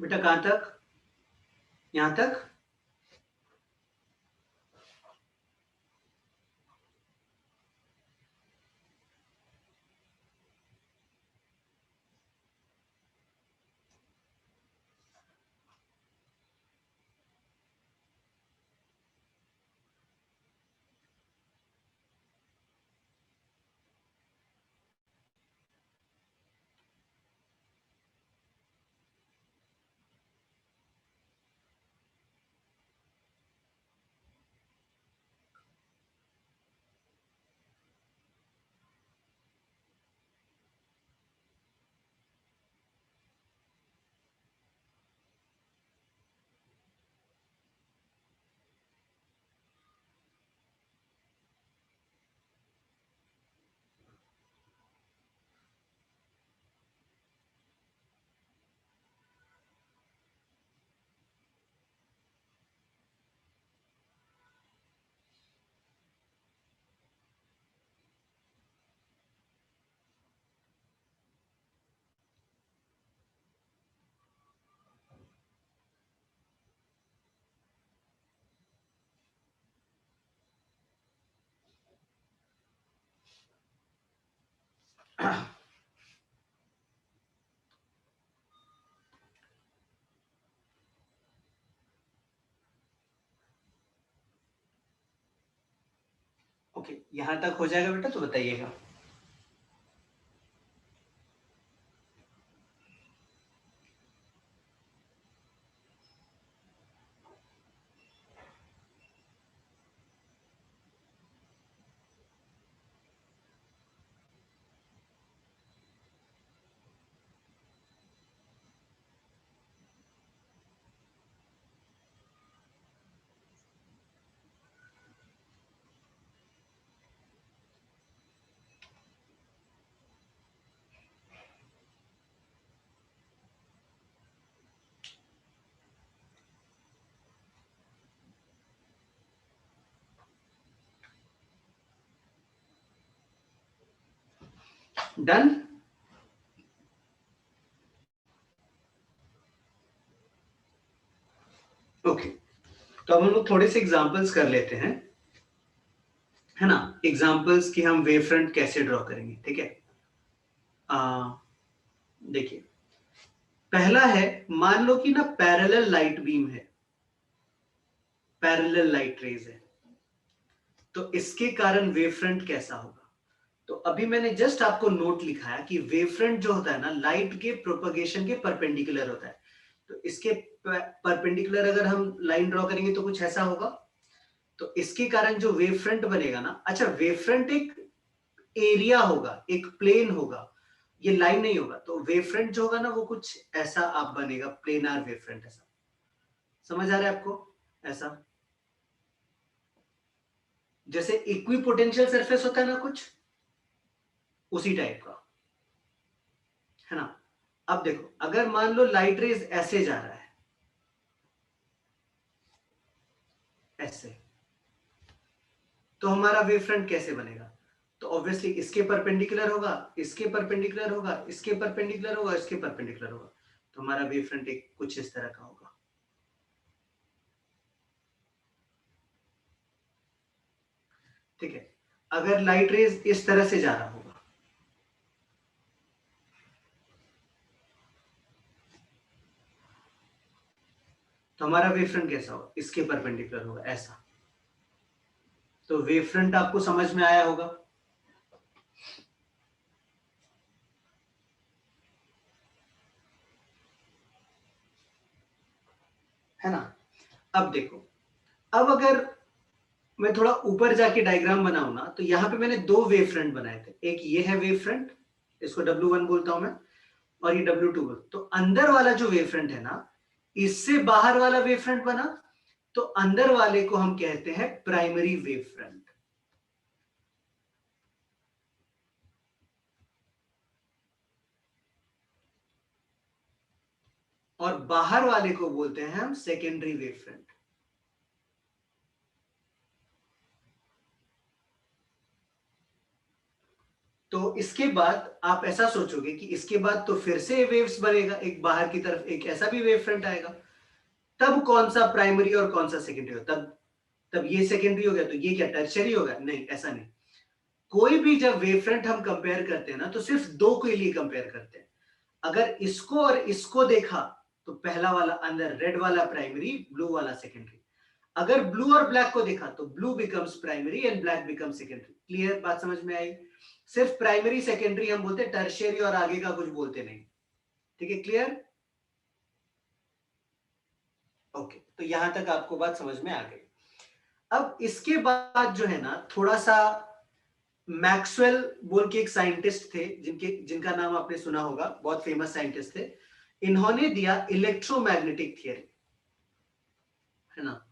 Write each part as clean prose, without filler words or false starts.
बेटा कहां तक? यहां तक? ओके, यहां तक हो जाएगा बेटा तो बताइएगा। डन? ओके, तो अब हम लोग थोड़े से एग्जांपल्स कर लेते हैं, है ना। एग्जांपल्स की हम वेव फ्रंट कैसे ड्रॉ करेंगे, ठीक है। देखिए, पहला है, मान लो कि ना पैरेलल लाइट बीम है, पैरेलल लाइट रेज है, तो इसके कारण वेव फ्रंट कैसा होगा। तो अभी मैंने जस्ट आपको नोट लिखा है कि वेव फ्रंट जो होता है ना, लाइट के प्रोपगेशन के परपेंडिकुलर होता है। तो इसके परपेंडिकुलर अगर हम लाइन ड्रॉ करेंगे तो कुछ ऐसा होगा। तो इसके कारण जो वेव फ्रंट बनेगा ना, अच्छा वेव फ्रंट एक एरिया होगा, एक प्लेन होगा, ये लाइन नहीं होगा। तो वेव फ्रंट जो होगा ना वो कुछ ऐसा आप बनेगा, प्लेनार वेव फ्रंट। ऐसा समझ आ रहा है आपको? ऐसा जैसे इक्विपोटेंशियल सरफेस होता है ना, कुछ उसी टाइप का, है ना। अब देखो, अगर मान लो लाइट रेज ऐसे जा रहा है, ऐसे, तो हमारा वेव फ्रंट कैसे बनेगा। तो ऑब्वियसली इसके परपेंडिकुलर होगा, इसके परपेंडिकुलर होगा, इसके परपेंडिकुलर होगा, इसके परपेंडिकुलर होगा। तो हमारा वेव फ्रंट एक कुछ इस तरह का होगा, ठीक है। अगर लाइट रेज इस तरह से जा रहा होगा, तो हमारा वेव फ्रंट कैसा होगा, इसके परपेंडिकुलर होगा, ऐसा। तो वेव फ्रंट आपको समझ में आया होगा। है ना। अब देखो, अब अगर मैं थोड़ा ऊपर जाके डायग्राम बनाऊं ना, तो यहां पे मैंने दो वेव फ्रंट बनाए थे। एक ये है वेव फ्रंट, इसको W1 बोलता हूं मैं, और ये W2 बोलता। तो अंदर वाला जो वेव फ्रंट है ना, इससे बाहर वाला वेव फ्रंट बना, तो अंदर वाले को हम कहते हैं प्राइमरी वेव फ्रंट, और बाहर वाले को बोलते हैं हम सेकेंडरी वेव फ्रंट। तो इसके बाद आप ऐसा सोचोगे कि इसके बाद तो फिर से वेव्स बनेगा, एक बाहर की तरफ एक ऐसा भी वेव फ्रंट आएगा, तब कौन सा प्राइमरी और कौन सा सेकेंडरी हो? तब ये सेकेंडरी हो गया तो ये क्या टर्शियरी होगा? नहीं, ऐसा नहीं। कोई भी जब वेव फ्रंट हम कंपेयर करते हैं ना, तो सिर्फ दो के लिए कंपेयर करते हैं। अगर इसको और इसको देखा तो पहला वाला अंदर रेड वाला प्राइमरी, ब्लू वाला सेकेंडरी। अगर ब्लू और ब्लैक को देखा तो blue becomes primary and black becomes secondary. Clear? बात समझ में आई? सिर्फ प्राइमरी सेकेंडरी हम बोलते हैं, टर्शियरी और आगे का कुछ बोलते नहीं। ठीक है? क्लियर? ओके, तो यहां तक आपको बात समझ में आ गई। अब इसके बाद जो है ना, थोड़ा सा मैक्सवेल बोल के एक साइंटिस्ट थे, जिनका नाम आपने सुना होगा, बहुत फेमस साइंटिस्ट थे। इन्होंने दिया इलेक्ट्रोमैग्नेटिक थियरी, है ना,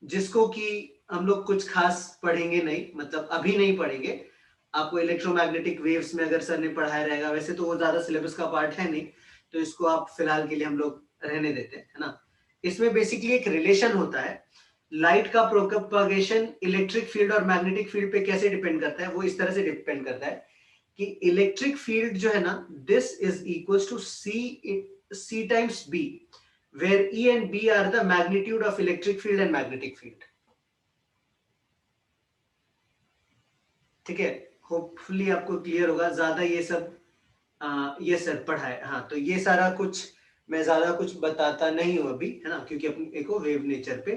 जिसको कि हम लोग कुछ खास पढ़ेंगे नहीं, मतलब अभी नहीं पढ़ेंगे। आपको इलेक्ट्रोमैग्नेटिक वेव्स में अगर सर ने पढ़ाया रहेगा, वैसे तो वो ज्यादा सिलेबस का पार्ट है नहीं, तो इसको आप फिलहाल के लिए हम लोग रहने देते हैं, है ना। इसमें बेसिकली एक रिलेशन होता है, लाइट का प्रोपगेशन इलेक्ट्रिक फील्ड और मैग्नेटिक फील्ड पे कैसे डिपेंड करता है। वो इस तरह से डिपेंड करता है कि इलेक्ट्रिक फील्ड जो है ना, this is equal to C times B, where E and B are the magnitude of electric field and magnetic field. ठीक है? होपफुली आपको क्लियर होगा। ज्यादा ये सब ये सर पढ़ा है, हाँ, तो ये सारा कुछ मैं ज्यादा कुछ बताता नहीं हूं अभी, है ना, क्योंकि अपने को वेव नेचर पे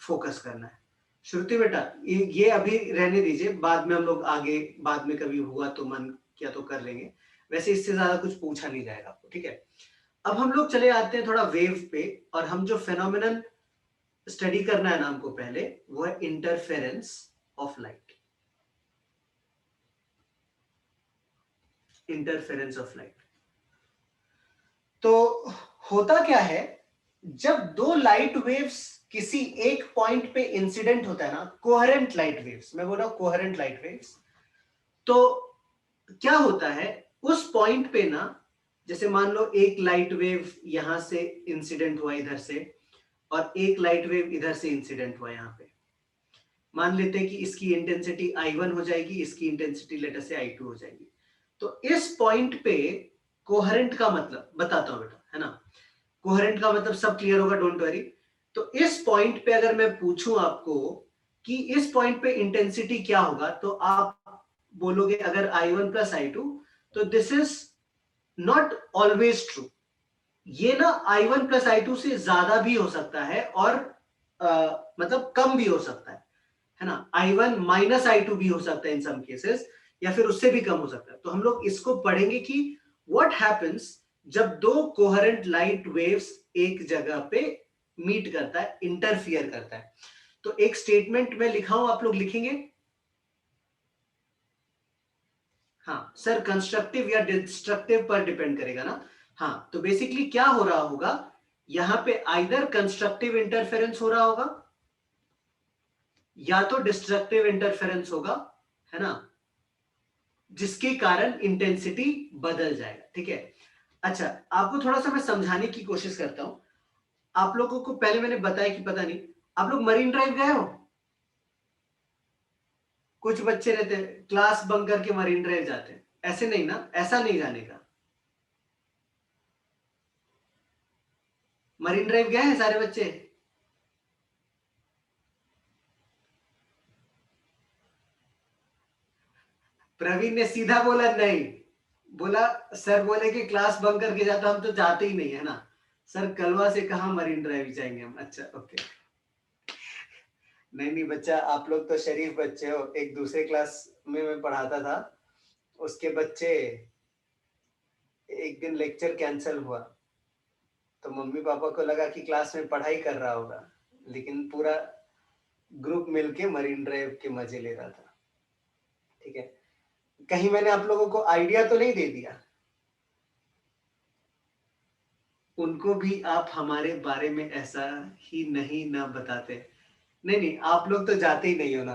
फोकस करना है। श्रुति बेटा, ये अभी रहने दीजिए, बाद में हम लोग आगे, बाद में कभी हुआ तो मन किया तो कर लेंगे। वैसे इससे ज्यादा कुछ पूछा नहीं जाएगा आपको, ठीक है। अब हम लोग चले आते हैं थोड़ा वेव पे, और हम जो फेनोमेनन स्टडी करना है ना हमको पहले, वो है interference of light. Interference of light. तो होता क्या है, जब दो लाइट वेव्स किसी एक पॉइंट पे इंसिडेंट होता है ना, कोहेरेंट लाइट वेव्स, मैं बोल रहा हूं कोहेरेंट लाइट वेव्स, तो क्या होता है उस पॉइंट पे ना, जैसे मान लो एक लाइट वेव यहां से इंसिडेंट हुआ इधर से, और एक लाइट वेव इधर से इंसिडेंट हुआ यहां पे। मान लेते हैं कि इसकी इंटेंसिटी I1 हो जाएगी, इसकी इंटेंसिटी लेटर से I2 हो जाएगी। तो इस पॉइंट पे कोहेरेंट का मतलब बताता हूं बेटा, है ना। कोहेरेंट का मतलब सब क्लियर होगा, डोंट वरी। तो इस पॉइंट पे अगर मैं पूछूं आपको कि इस पॉइंट पे इंटेंसिटी क्या होगा, तो आप बोलोगे अगर I1 प्लस I2, तो this is not always true. ये ना I1 प्लस I2 से ज्यादा भी हो सकता है, और मतलब कम भी हो सकता है ना। I1 माइनस I2 भी हो सकता है इन सम केसेस, या फिर उससे भी कम हो सकता है। तो हम लोग इसको पढ़ेंगे कि व्हाट हैपेंस जब दो कोहेरेंट लाइट वेव्स एक जगह पे मीट करता है, इंटरफियर करता है। तो एक स्टेटमेंट में लिखा हूं, आप लोग लिखेंगे। हाँ सर, कंस्ट्रक्टिव या डिस्ट्रक्टिव पर डिपेंड करेगा ना। हाँ, तो बेसिकली क्या हो रहा होगा, यहां पे आइदर कंस्ट्रक्टिव इंटरफेरेंस हो रहा होगा, या तो डिस्ट्रक्टिव इंटरफेरेंस होगा, है ना, जिसके कारण इंटेंसिटी बदल जाएगा। ठीक है? अच्छा, आपको थोड़ा सा मैं समझाने की कोशिश करता हूं। आप लोगों को पहले मैंने बताया कि पता नहीं, आप लोग मरीन ड्राइव गए हो? कुछ बच्चे रहते हैं क्लास बंक करके मरीन ड्राइव जाते हैं, ऐसे नहीं ना, ऐसा नहीं जाने का। मरीन ड्राइव गए हैं सारे बच्चे? प्रवीण ने सीधा बोला नहीं, बोला सर बोले कि क्लास बंक करके जाता, हम तो जाते ही नहीं, है ना। सर कलवा से कहा मरीन ड्राइव जाएंगे हम। अच्छा, ओके। नहीं नहीं बच्चा, आप लोग तो शरीफ बच्चे हो। एक दूसरे क्लास में मैं पढ़ाता था, उसके बच्चे, एक दिन लेक्चर कैंसिल हुआ, तो मम्मी पापा को लगा कि क्लास में पढ़ाई कर रहा होगा, लेकिन पूरा ग्रुप मिलके मरीन ड्राइव के मजे ले रहा था। ठीक है? कहीं मैंने आप लोगों को आइडिया तो नहीं दे दिया? उनको भी आप हमारे बारे में ऐसा ही नहीं ना बताते? नहीं नहीं, आप लोग तो जाते ही नहीं हो ना।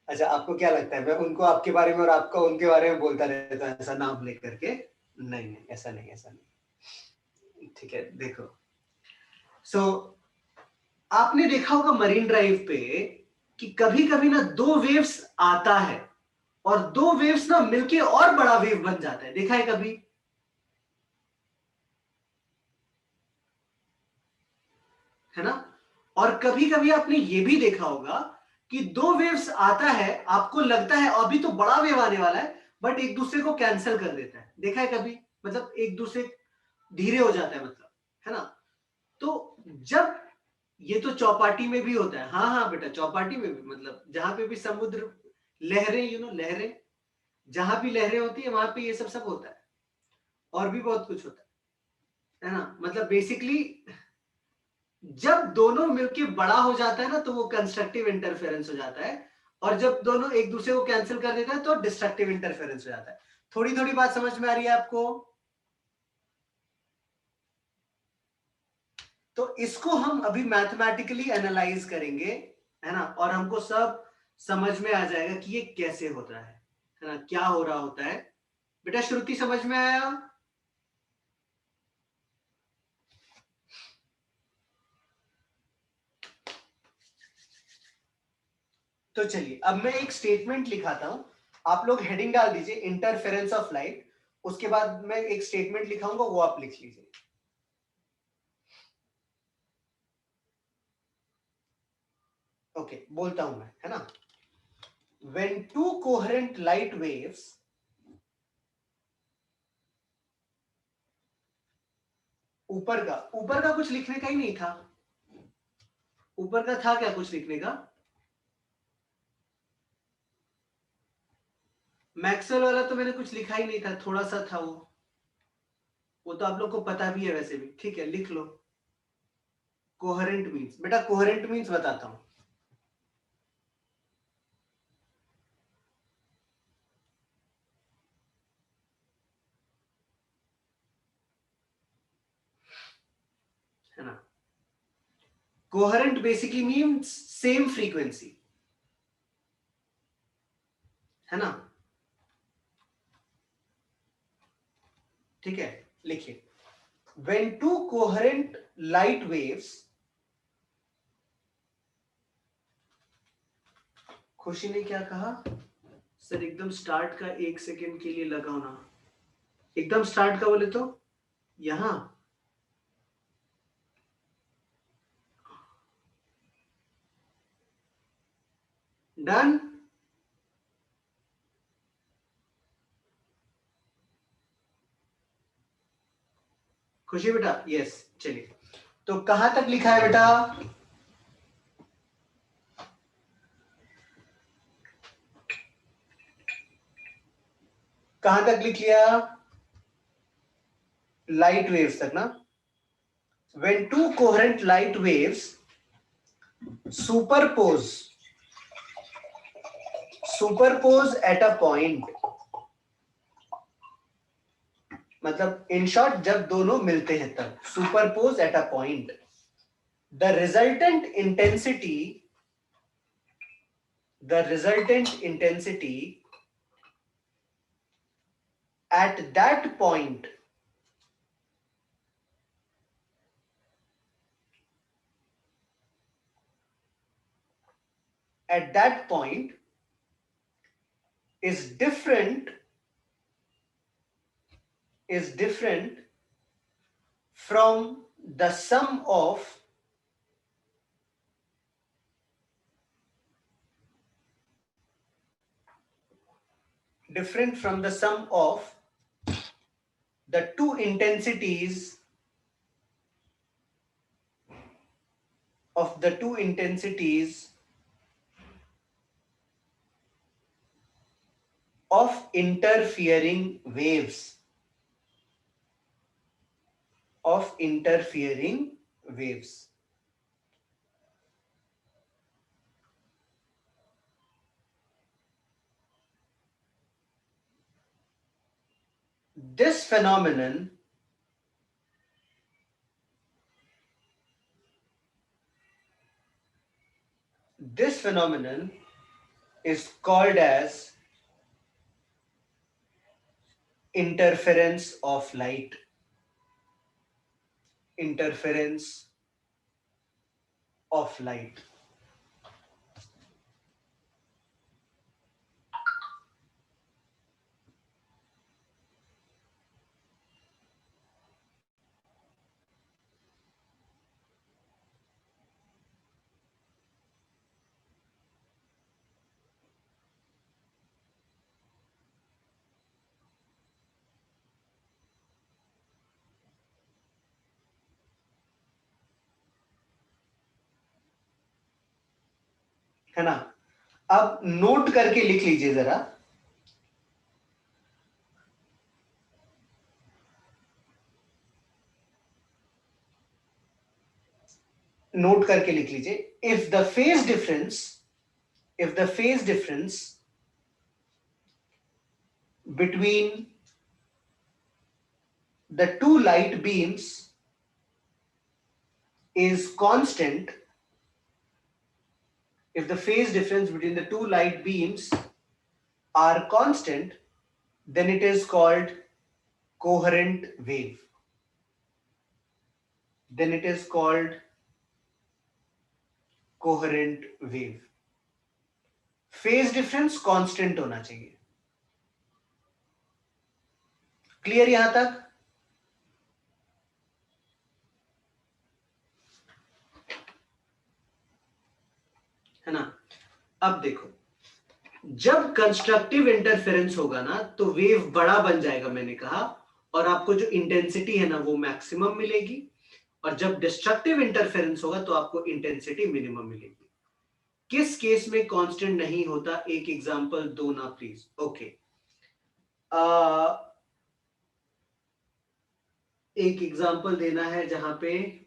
अच्छा, आपको क्या लगता है मैं उनको आपके बारे में और आपका उनके बारे में बोलता रहता है ऐसा नाम लेकर के? नहीं नहीं, ऐसा नहीं, ऐसा नहीं। ठीक है, देखो, सो आपने देखा होगा मरीन ड्राइव पे कि कभी कभी ना दो वेव्स आता है, और दो वेव्स ना मिलके और बड़ा वेव बन जाता है, देखा है कभी? है ना? और कभी कभी आपने ये भी देखा होगा कि दो वेव्स आता है, आपको लगता है अभी तो बड़ा वेव आने वाला है, बट एक दूसरे को कैंसिल कर देता है, देखा है कभी? मतलब एक दूसरे धीरे हो जाता है, मतलब, है ना? तो जब ये तो चौपाटी में भी होता है, हाँ हाँ बेटा, चौपाटी में भी, मतलब जहां पे भी समुद्र, लहरें, लहरें, जहां भी लहरें होती है वहां पे ये सब सब होता है, और भी बहुत कुछ होता है ना? मतलब बेसिकली जब दोनों मिलके बड़ा हो जाता है ना, तो वो कंस्ट्रक्टिव इंटरफेरेंस हो जाता है, और जब दोनों एक दूसरे को कैंसिल कर देता है तो डिस्ट्रक्टिव इंटरफेरेंस हो जाता है। थोड़ी थोड़ी बात समझ में आ रही है आपको? तो इसको हम अभी मैथमेटिकली एनालाइज करेंगे, है ना? और हमको सब समझ में आ जाएगा कि ये कैसे होता है ना? क्या हो रहा होता है। बेटा श्रुति, समझ में आया? तो चलिए अब मैं एक स्टेटमेंट लिखाता हूं, आप लोग हेडिंग डाल दीजिए इंटरफेरेंस ऑफ लाइट, उसके बाद मैं एक स्टेटमेंट लिखाऊंगा, वो आप लिख लीजिए। ओके, बोलता हूं मैं, है ना? when two coherent light waves ऊपर का कुछ लिखने का ही नहीं था, ऊपर का था क्या कुछ लिखने का? मैक्सवेल वाला तो मैंने कुछ लिखा ही नहीं था, थोड़ा सा था वो तो आप लोग को पता भी है वैसे भी, ठीक है, लिख लो। कोहेरेंट मींस, बेटा कोहेरेंट मींस बताता हूं। है ना? Coherent basically means same frequency, है ना? ठीक है, लिखिए when two coherent light waves, खुशी ने क्या कहा सर? एकदम स्टार्ट का एक सेकेंड के लिए लगाओ ना, एकदम स्टार्ट का बोले तो यहां डन। खुशी बेटा, यस, चलिए, तो कहां तक लिखा है बेटा? कहां तक लिख लिया? लाइट वेव्स तक ना? when two coherent light waves superpose at a point, मतलब इन शॉर्ट जब दोनों मिलते हैं तब superpose eight a point, the resultant intensity the resultant intensity at that point is different from the sum of the two intensities of interfering waves. This phenomenon is called as interference of light. है ना। अब note करके लिख लीजिए जरा, note करके लिख लीजिए, if the phase difference between the two light beams is constant, if the phase difference between the two light beams are constant, then it is called coherent wave. Then it is called coherent wave. Phase difference constant होना चाहिए. Clear यहां तक? है ना। अब देखो, जब constructive interference होगा ना तो वेव बड़ा बन जाएगा, मैंने कहा, और आपको जो इंटेंसिटी है ना वो मैक्सिमम मिलेगी, और जब डिस्ट्रक्टिव इंटरफेरेंस होगा तो आपको इंटेंसिटी मिनिमम मिलेगी। किस केस में कांस्टेंट नहीं होता, एक एग्जांपल दो ना प्लीज। ओके, एक एग्जांपल देना है जहां पे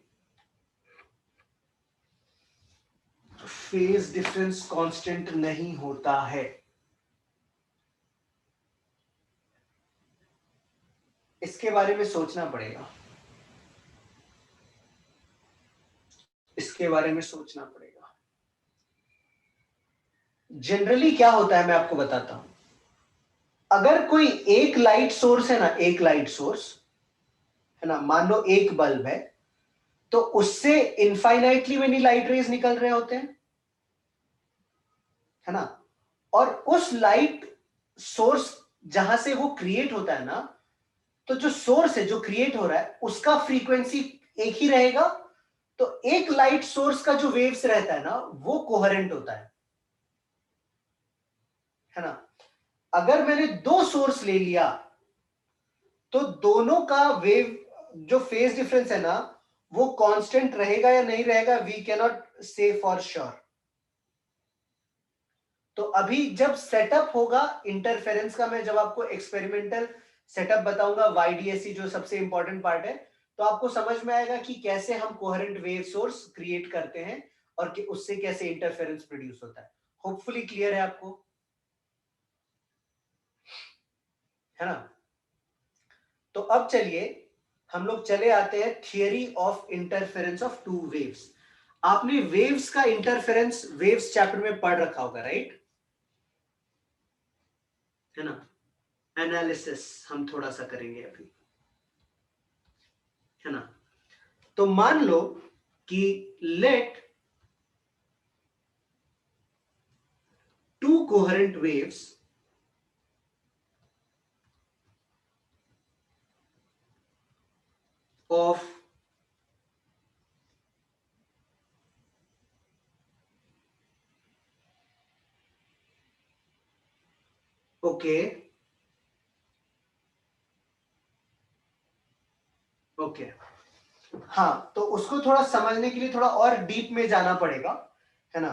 फेज डिफरेंस कांस्टेंट नहीं होता है। इसके बारे में सोचना पड़ेगा, इसके बारे में सोचना पड़ेगा। जनरली क्या होता है मैं आपको बताता हूं, अगर कोई एक लाइट सोर्स है ना, एक लाइट सोर्स है ना, मान लो एक बल्ब है, तो उससे इनफाइनाइटली मेनी लाइट रेज निकल रहे होते हैं, है ना। और उस लाइट सोर्स जहां से वो क्रिएट होता है ना, तो जो सोर्स है जो क्रिएट हो रहा है उसका फ्रीक्वेंसी एक ही रहेगा, तो एक लाइट सोर्स का जो वेव्स रहता है ना वो कोहेरेंट होता है ना। अगर मैंने दो सोर्स ले लिया तो दोनों का वेव जो फेज डिफरेंस है ना वो कांस्टेंट रहेगा या नहीं रहेगा, वी कैन नॉट से फॉर श्योर। तो अभी जब सेटअप होगा इंटरफेरेंस का, मैं जब आपको एक्सपेरिमेंटल सेटअप बताऊंगा, वाईडीएससी जो सबसे इंपॉर्टेंट पार्ट है, तो आपको समझ में आएगा कि कैसे हम कोहेरेंट वेव सोर्स क्रिएट करते हैं और कि उससे कैसे इंटरफेरेंस प्रोड्यूस होता है। होपफुली क्लियर है आपको, है ना। तो अब चलिए हम लोग चले आते हैं theory of interference of two waves. आपने वेव्स का इंटरफेरेंस वेव्स चैप्टर में पढ़ रखा होगा, राइट, है ना। एनालिसिस हम थोड़ा सा करेंगे अभी, है ना। तो मान लो कि let two coherent waves of okay okay, हाँ, तो उसको थोड़ा समझने के लिए थोड़ा और डीप में जाना पड़ेगा, है ना।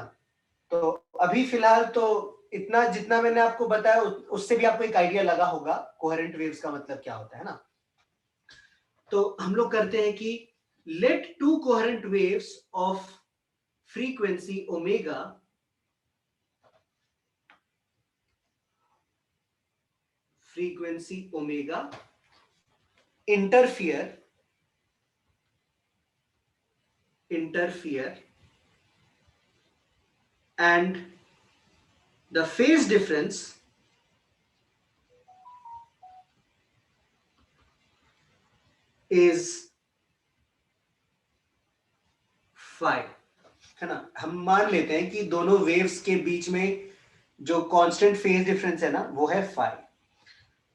तो अभी फिलहाल तो इतना जितना मैंने आपको बताया उससे भी आपको एक आइडिया लगा होगा कोहेरेंट वेव्स का मतलब क्या होता है ना। तो हम लोग करते हैं कि let two coherent waves of frequency omega interfere and the phase difference is phi, है ना। हम मान लेते हैं कि दोनों वेव्स के बीच में जो कांस्टेंट फेज डिफरेंस है ना वो है phi।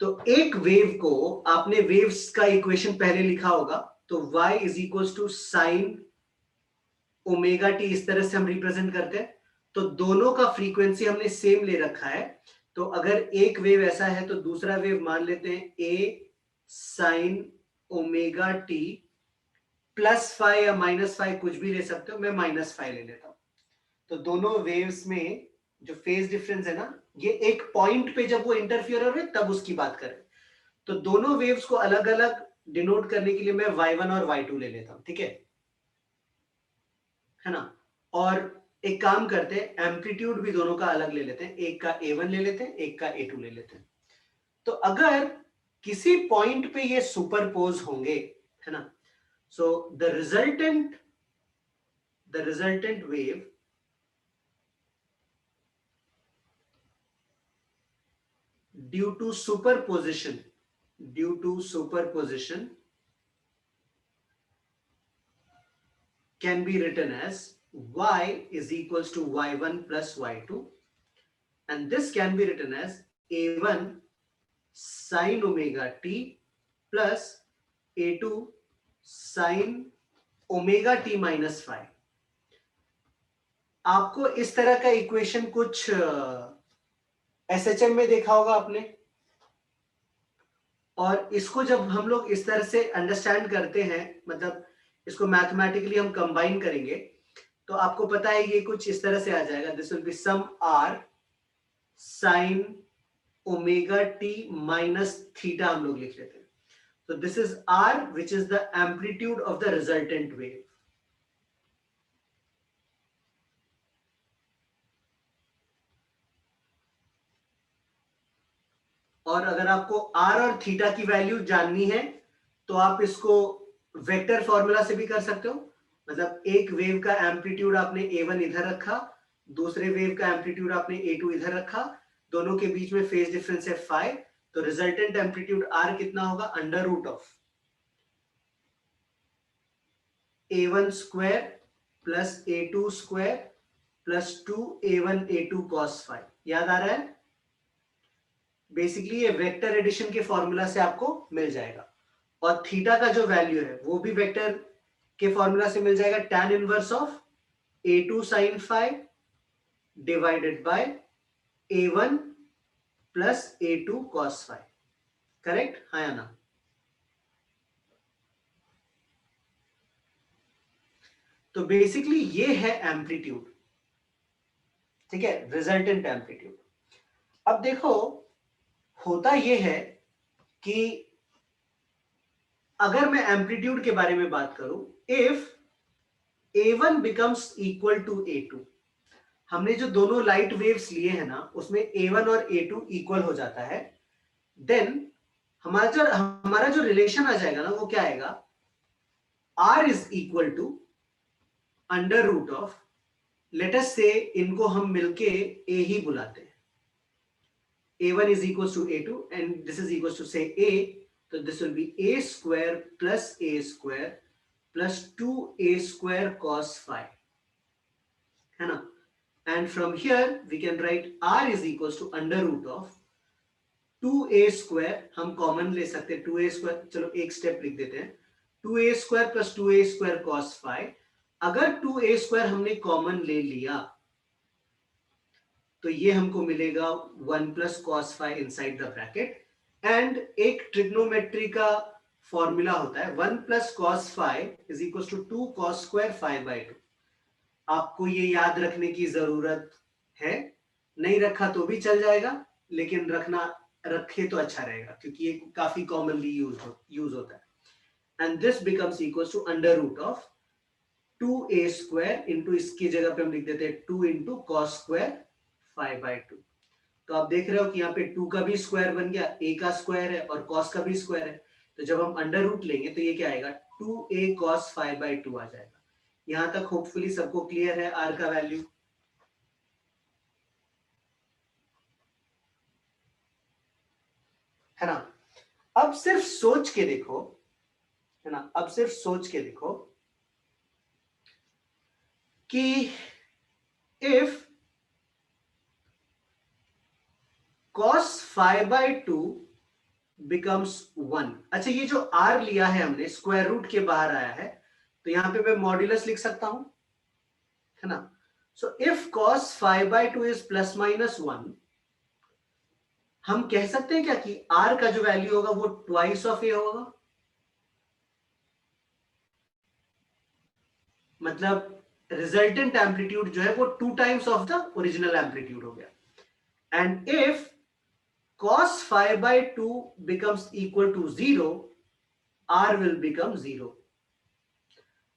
तो एक वेव को आपने वेव्स का इक्वेशन पहले लिखा होगा, तो y is equal to sine omega T, इस तरह से हम रिप्रेजेंट करते हैं। तो दोनों का फ्रीक्वेंसी हमने सेम ले रखा है, तो अगर एक वेव ऐसा है तो दूसरा वेव मान लेते हैं a sign omega T plus five या माइनस फाइव, कुछ भी ले सकते हो, मैं माइनस फाइव ले लेता हूं। तो दोनों वेव्स में जो फेज डिफरेंस है ना, ये एक पॉइंट पे जब वो इंटरफियर हो रहे तब उसकी बात करें। तो दोनों वेव्स को अलग अलग डिनोट करने के लिए मैं y1 और y2 ले लेता हूं, ठीक है ना। और एक काम करते हैं, एम्पलीट्यूड भी दोनों का अलग ले लेते हैं, एक का a1 ले लेते हैं, एक का a2 ले लेते हैं। तो अगर किसी पॉइंट पे ये सुपरपोज होंगे, है ना, so the resultant wave due to superposition can be written as y is equals to y1 plus y2, and this can be written as a1 sin omega t plus a2 sin omega t minus phi। आपको इस तरह का equation कुछ SHM में देखा होगा आपने, और इसको जब हम लोग इस तरह से अंडरस्टैंड करते हैं, मतलब इसको मैथमेटिकली हम कंबाइन करेंगे, तो आपको पता है ये कुछ इस तरह से आ जाएगा, this will be some r sin omega T minus theta हम लोग लिख लेते हैं। तो this is r which is the amplitude of the resultant wave. और अगर आपको r और थीटा की वैल्यू जाननी है तो आप इसको वेक्टर फॉर्मूला से भी कर सकते हो। मतलब एक वेव का एम्पलीट्यूड आपने a1 इधर रखा, दूसरे वेव का एम्पलीट्यूड आपने a2 इधर रखा, दोनों के बीच में फेज डिफरेंस है phi, तो रिजल्टेंट एम्पलीट्यूड r कितना होगा, under root of a1 square plus a2 square plus 2a1 a2 cos phi। याद आ रहा है? बेसिकली ये वेक्टर एडिशन के फॉर्मूला से आपको मिल जाएगा। और थीटा का जो वैल्यू है वो भी वेक्टर के फॉर्मूला से मिल जाएगा, tan inverse of a2 sin phi divided by a1 plus a2 cos phi। Correct, हाँ या ना? तो बेसिकली ये है एम्पलीट्यूड, ठीक है, रिजल्टेंट एम्पलीट्यूड। अब देखो होता ये है कि अगर मैं एम्पलीट्यूड के बारे में बात करूं, if a1 becomes equal to a2, हमने जो दोनों लाइट वेव्स लिए हैं ना उसमें a1 और a2 इक्वल हो जाता है, देन हमारा जो रिलेशन आ जाएगा ना वो क्या आएगा, r is equal to under root of, let us से इनको हम मिलके a ही बुलाते हैं, a1 is equals to a2 and this is equals to say a, so this will be a square plus a square plus 2a square cos phi, है ना। and from here we can write r is equals to under root of 2a square, हम common ले सकते हैं 2a square, चलो एक step लिख देते हैं, 2a square plus 2a square cos phi। अगर 2a square हमने कॉमन ले लिया तो ये हमको मिलेगा 1 plus cos phi inside the bracket, and एक ट्रिग्नोमेट्री का फॉर्मूला होता है 1 plus cos phi is equal to 2 cos square phi by 2। आपको ये याद रखने की जरूरत है, नहीं रखा तो भी चल जाएगा, लेकिन रखे तो अच्छा रहेगा क्योंकि ये काफी कॉमनली यूज होता है। And this becomes equal to under root of 2a square into, इसकी जगह पे हम लिख देते हैं 2 इंटू कॉस स्क्वायर 5/2। तो आप देख रहे हो कि यहाँ पे 2 का भी स्क्वायर बन गया, a का स्क्वायर है और cos का भी स्क्वायर है, तो जब हम अंडर रूट लेंगे तो ये क्या आएगा, 2a cos 5/2 आ जाएगा। यहां तक होपफुली सबको क्लियर है r का वैल्यू, है ना। अब सिर्फ सोच के देखो, है ना, अब सिर्फ सोच के देखो कि इफ cos 5/2 बिकम्स 1, अच्छा ये जो r लिया है हमने स्क्वायर रूट के बाहर आया है, तो यहां पे मैं मॉड्यूलस लिख सकता हूं, है ना। So if cos 5/2 is plus minus 1, हम कह सकते हैं क्या कि r का जो वैल्यू होगा वो ट्वाइस ऑफ a होगा। मतलब रिजल्टेंट एम्पलीट्यूड जो है वो 2 times of the original amplitude हो गया। And if cos phi by 2 becomes equal to 0, r will become 0।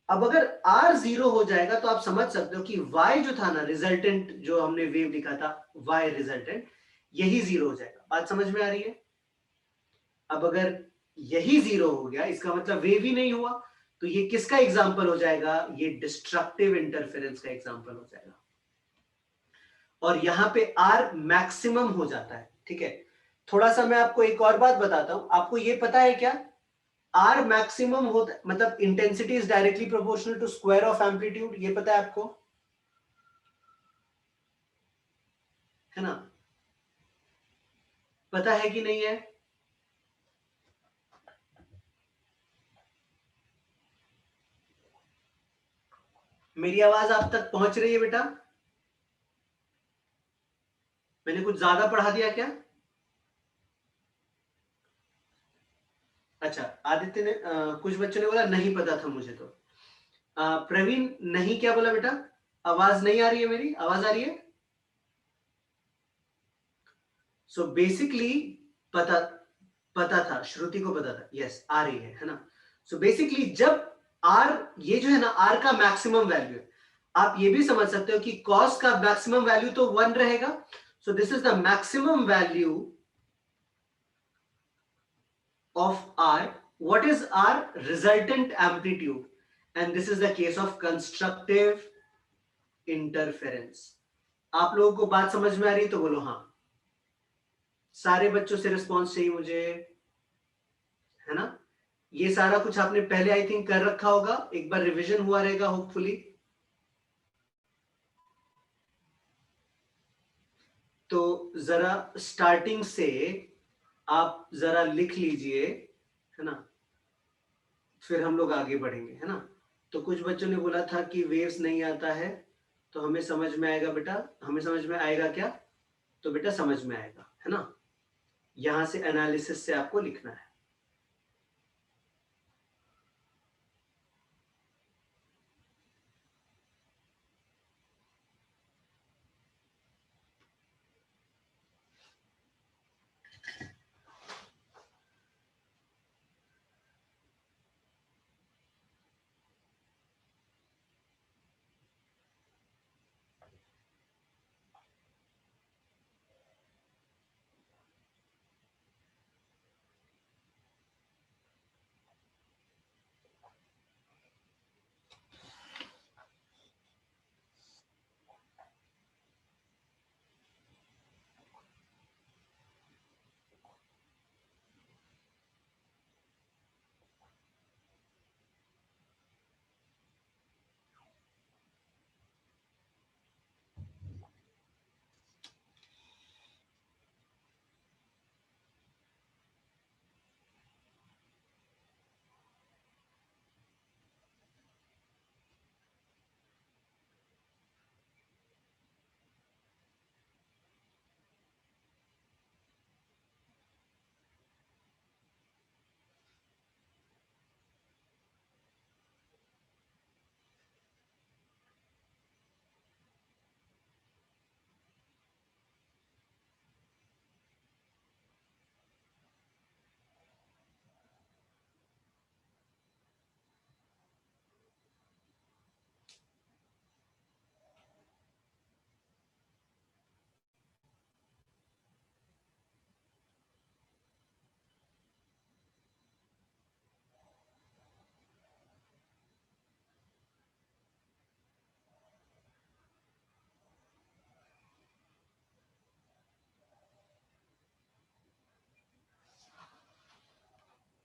अब अगर r 0 हो जाएगा तो आप समझ सकते हो कि y जो था ना रिजल्टेंट, जो हमने वेव लिखा था y रिजल्टेंट, यही 0 हो जाएगा। बात समझ में आ रही है? अब अगर यही 0 हो गया इसका मतलब वेव ही नहीं हुआ, तो ये किसका एग्जाम्पल हो जाएगा? ये डिस्ट्रक्टिव इंटरफेरेंस का एग्जाम्पल हो जाएगा। और यहां पे r मैक्सिमम हो जाता है। ठीक है, थोड़ा सा मैं आपको एक और बात बताता हूं। आपको ये पता है क्या, r मैक्सिमम होता मतलब intensity is directly proportional to square of amplitude, ये पता है आपको, है ना? पता है कि नहीं है? मेरी आवाज आप तक पहुंच रही है बेटा? मैंने कुछ ज्यादा पढ़ा दिया क्या? अच्छा, आदित्य ने कुछ बच्चों ने बोला नहीं पता था मुझे। तो प्रवीण, नहीं क्या बोला बेटा? आवाज नहीं आ रही है मेरी? आवाज आ रही है? सो बेसिकली पता पता था, श्रुति को पता था, यस आ रही है ना? सो बेसिकली जब आर, ये जो है ना आर का मैक्सिमम वैल्यू है, आप ये भी समझ सकते हो कि कॉस का मैक्सिमम वैल्यू तो 1 रहेगा। So this is the maximum value of R. What is R? Resultant amplitude. And this is the case of constructive interference. आप लोगों को बात समझ में आ रही है तो बोलो हाँ। सारे बच्चों से रिस्पॉन्स चाहिए मुझे, है ना? ये सारा कुछ आपने पहले आई थिंक कर रखा होगा, एक बार रिवीजन हुआ रहेगा होपफुली। तो जरा स्टार्टिंग से आप जरा लिख लीजिए, है ना? फिर हम लोग आगे बढ़ेंगे, है ना? तो कुछ बच्चों ने बोला था कि वेव्स नहीं आता है, तो हमें समझ में आएगा बेटा, हमें समझ में आएगा क्या? तो बेटा समझ में आएगा, है ना? यहां से एनालिसिस से आपको लिखना है।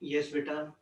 यस बेटा।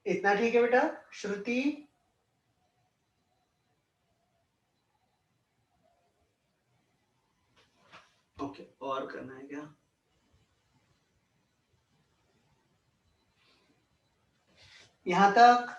इतना ठीक है बेटा? श्रुति, ओके, और करना है क्या? यहां तक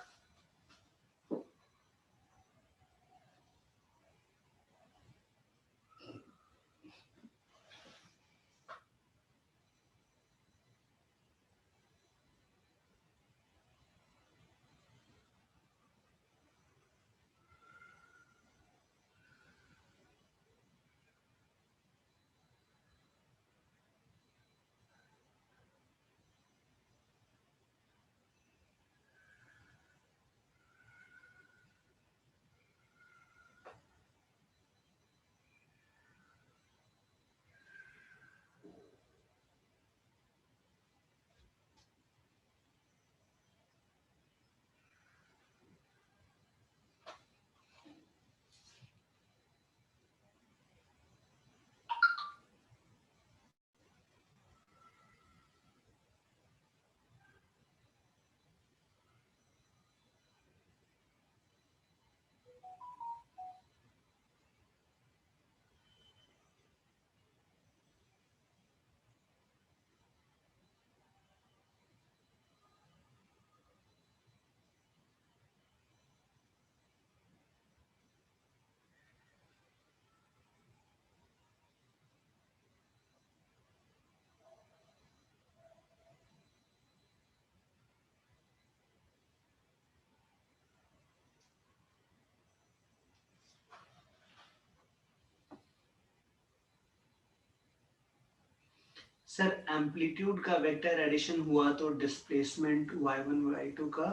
सर एम्पलीट्यूड का वेक्टर एडिशन हुआ तो डिस्प्लेसमेंट y1 y2 का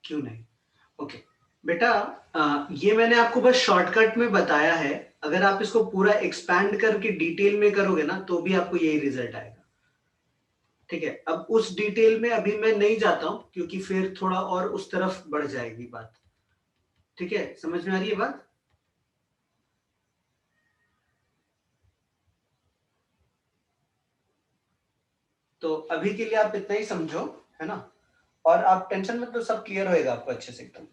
क्यों नहीं? ओके बेटा, ये मैंने आपको बस शॉर्टकट में बताया है। अगर आप इसको पूरा एक्सपैंड करके डिटेल में करोगे ना तो भी आपको यही रिजल्ट आएगा। ठीक है, अब उस डिटेल में अभी मैं नहीं जाता हूं क्योंकि फिर थोड़ा और उस तरफ बढ़ जाएगी बात। ठीक है, समझ में आ रही है बात? तो अभी के लिए आप इतना ही समझो, है ना? और आप टेंशन मत लो, सब क्लियर होएगा आपको अच्छे से एकदम।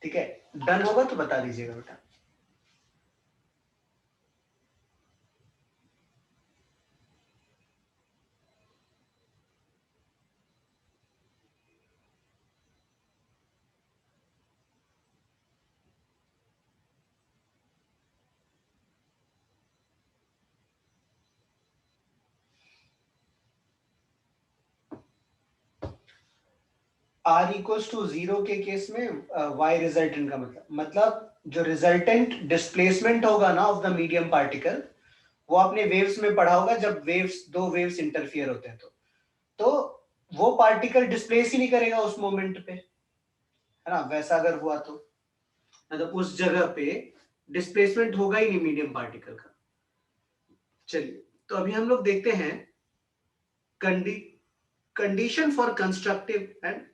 ठीक है, डन होगा तो बता दीजिएगा बेटा। आर इक्वल्स टू जीरो के केस में वाई रिजल्टेंट का मतलब जो रिजल्टेंट डिस्प्लेसमेंट होगा ना ऑफ द मीडियम पार्टिकल, वो आपने वेव्स में पढ़ा होगा। जब वेव्स, दो वेव्स इंटरफियर होते हैं तो वो पार्टिकल डिस्प्लेस ही नहीं करेगा उस मोमेंट पे, है ना? वैसा अगर हुआ तो मतलब उस जगह पे डिस्प्लेसमेंट होगा ही नहीं मीडियम पार्टिकल का। चलिए, तो अभी हम लोग देखते हैं condition for constructive and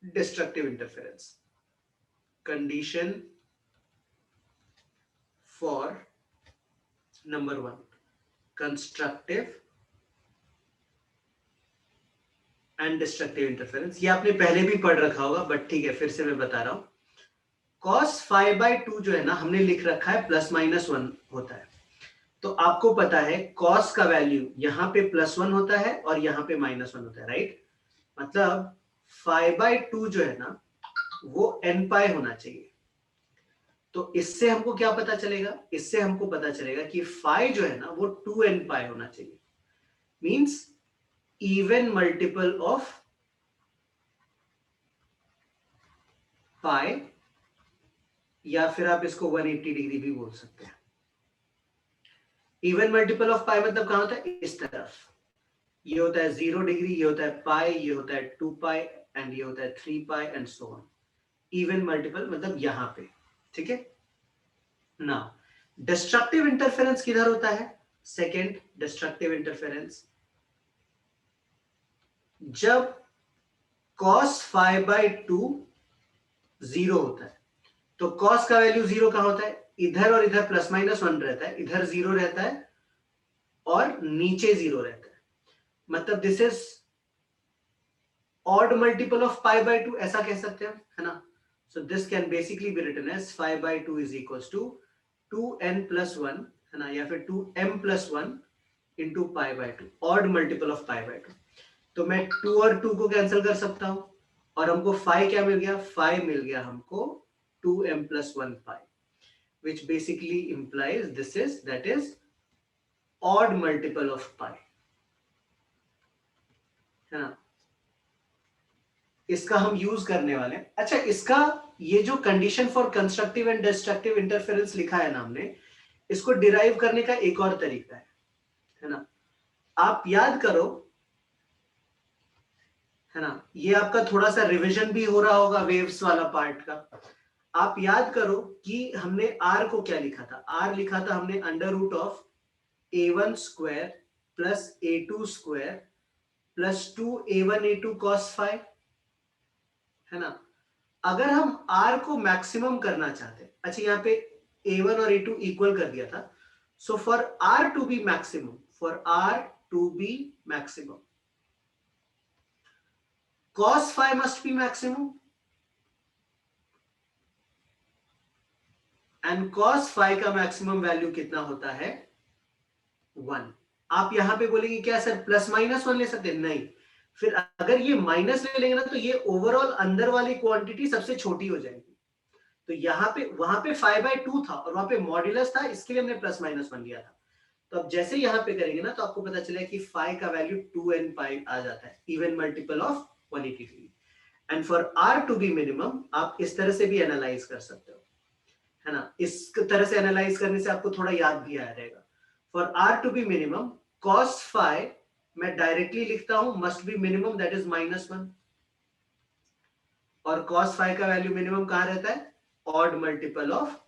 destructive interference. Condition for number one, constructive and destructive interference. ये आपने पहले भी पढ़ रखा होगा बट ठीक है, फिर से मैं बता रहा हूं। cos फाइव बाई टू जो है ना, हमने लिख रखा है +-1 होता है। तो आपको पता है cos का वैल्यू यहां पे +1 होता है और यहां पे -1 होता है, राइट? मतलब 5/2 जो है ना वो n पाई होना चाहिए। तो इससे हमको क्या पता चलेगा? इससे हमको पता चलेगा कि फाइ जो है ना वो 2n पाई होना चाहिए। मींस इवन मल्टीपल ऑफ पाई या फिर आप इसको 180 डिग्री भी बोल सकते हैं। इवन मल्टीपल ऑफ पाई मतलब कहां होता है, इस तरफ। ये होता है 0 डिग्री, ये होता है पाई, ये होता है 2 पाई एंड ये होता है 3 pi and so on. Even multiple मतलब यहां पे, ठीक है ना। डिस्ट्रक्टिव इंटरफेरेंस किधर होता है, सेकेंड डिस्ट्रक्टिव इंटरफेरेंस जब cos phi by 2 0 होता है। तो cos का वैल्यू 0 कहां होता है, इधर और इधर प्लस माइनस 1 रहता है, इधर 0 रहता है और नीचे 0 रहता है। मतलब this is odd multiple of pi by 2 ऐसा कह सकते हैं, है ना। So this can basically be written as 5 by 2 is equals to 2n plus 1, है ना, या फिर 2m plus 1 into pi by 2, odd multiple of pi by 2। तो मैं 2 और 2 को कैंसिल कर सकता हूं और हमको फाई क्या मिल गया, फाई मिल गया हमको 2m plus 1 pi, which basically implies this is, that is odd multiple of pi, है ना। इसका हम यूज करने वाले हैं। अच्छा, इसका ये जो condition for constructive and destructive interference लिखा है ना हमने, इसको डिराइव करने का एक और तरीका है ना। आप याद करो, है ना, ये आपका थोड़ा सा रिवीजन भी हो रहा होगा वेव्स वाला पार्ट का। आप याद करो कि हमने आर को क्या लिखा था, आर लिखा था हमने under root of a1 square plus a2 square plus 2a1 a2 cos phi, है ना। अगर हम r को मैक्सिमम करना चाहते हैं, अच्छा यहाँ पे a1 और a2 इक्वल कर दिया था, so for r to be maximum, for r to be maximum cos phi must be maximum and cos phi का मैक्सिमम वैल्यू कितना होता है, 1। आप यहां पे बोलेंगे क्या सर प्लस माइनस 1 ले सकते हैं, नहीं। फिर अगर ये माइनस ले लेंगे ना तो ये ओवरऑल अंदर वाली क्वांटिटी सबसे छोटी हो जाएगी। तो यहाँ पे, वहां पे 5/2 था और वहां पे मॉड्यूलस था, इसके लिए हमने प्लस माइनस 1 लिया था। तो अब जैसे यहाँ पे करेंगे ना तो आपको पता चलेगा कि फाई का वैल्यू 2n पाई आ जाता है, even multiple of 180 degree. And for r to be minimum आप इस तरह से भी एनालाइज कर सकते हो, है ना। इस तरह से एनालाइज करने से आपको थोड़ा याद भी आया रहेगा। For r to be minimum cos phi मैं डायरेक्टली लिखता हूं must be minimum, that is -1। और cos phi का वैल्यू मिनिमम कहां रहता है, ऑड मल्टीपल ऑफ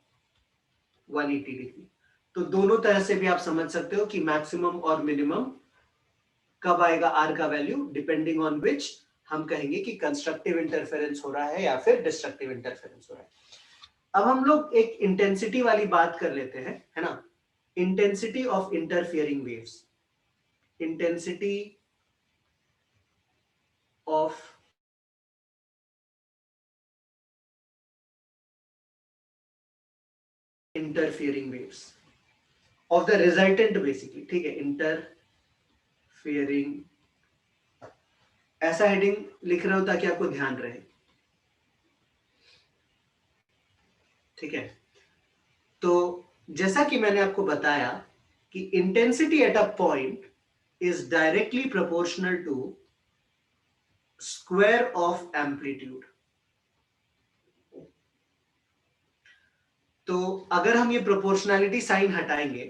180 डिग्री। तो दोनों तरह से भी आप समझ सकते हो कि मैक्सिमम और मिनिमम कब आएगा r का वैल्यू, डिपेंडिंग ऑन विच हम कहेंगे कि कंस्ट्रक्टिव इंटरफेरेंस हो रहा है या फिर डिस्ट्रक्टिव इंटरफेरेंस हो रहा है। अब हम लोग एक इंटेंसिटी वाली बात कर लेते हैं, है ना। Intensity of interfering waves, intensity of interfering waves of the resultant basically, ठीक है, इंटरफियरिंग, ऐसा हेडिंग लिख रहा हूं ताकि आपको ध्यान रहे, ठीक है। तो जैसा कि मैंने आपको बताया कि intensity at a point is directly proportional to square of amplitude. तो अगर हम ये प्रोपोर्शनैलिटी साइन हटाएंगे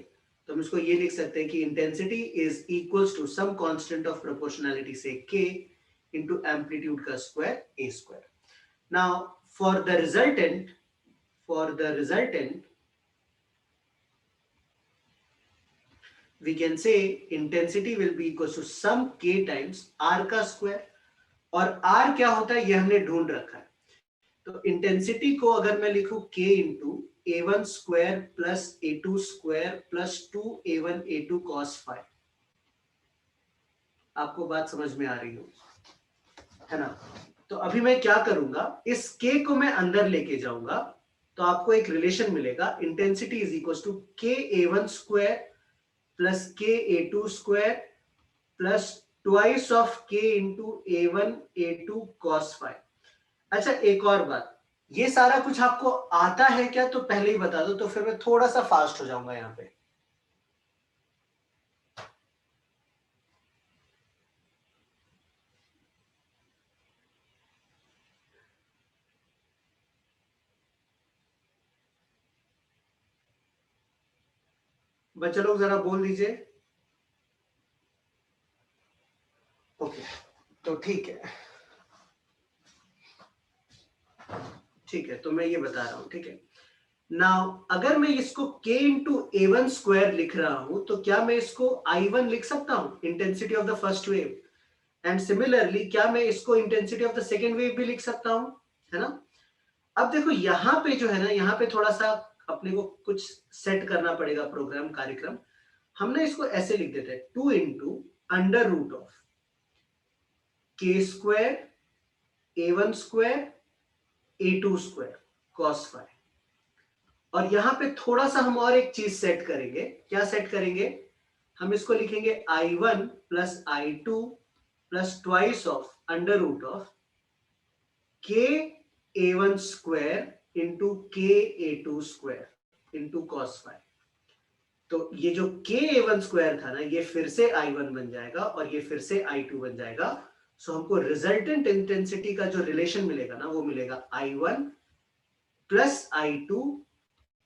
तो हम इसको ये लिख सकते हैं कि intensity is equals to some constant of proportionality से k इनटू एम्पलीट्यूड का square a square. Now for the resultant we can say intensity will be equals to sum k times r का स्क्वायर। और r क्या होता है ये हमने ढूंढ रखा है। तो इंटेंसिटी को अगर मैं लिखूं k into a1 square plus a2 square plus 2a1 a2 cos phi, आपको बात समझ में आ रही हो, है ना। तो अभी मैं क्या करूंगा, इस k को मैं अंदर लेके जाऊंगा तो आपको एक रिलेशन मिलेगा, intensity is equal to k a1 square plus k a2 square plus twice of k into a1 a2 cos phi। अच्छा एक और बात, ये सारा कुछ आपको आता है क्या तो पहले ही बता दो, तो फिर मैं थोड़ा सा फास्ट हो जाऊंगा यहां पे। बच्चे लोग जरा बोल दीजिए। ओके, तो ठीक है, ठीक है, तो मैं ये बता रहा हूं, ठीक है। नाउ अगर मैं इसको k इंटू A1 स्क्वायर लिख रहा हूं, तो क्या मैं इसको I1 लिख सकता हूं, intensity of the first wave, and similarly क्या मैं इसको intensity of the second wave भी लिख सकता हूं, है ना। अब देखो यहां पे जो है ना, यहां पे थोड़ा सा अपने को कुछ सेट करना पड़ेगा प्रोग्राम कार्यक्रम। हमने इसको ऐसे लिख देते हैं, 2 into under root of k square A1 square A2 square cos phi. और यहां पे थोड़ा सा हम और एक चीज सेट करेंगे। क्या सेट करेंगे, हम इसको लिखेंगे I1 plus I2 plus twice of under root of k A1 square into k A2 square into cos phi. तो ये जो k A1 स्क्वायर था ना, ये फिर से I1 बन जाएगा और ये फिर से I2 बन जाएगा। सो हमको रिजल्टेंट इंटेंसिटी का जो रिलेशन मिलेगा ना, वो मिलेगा I1 plus I2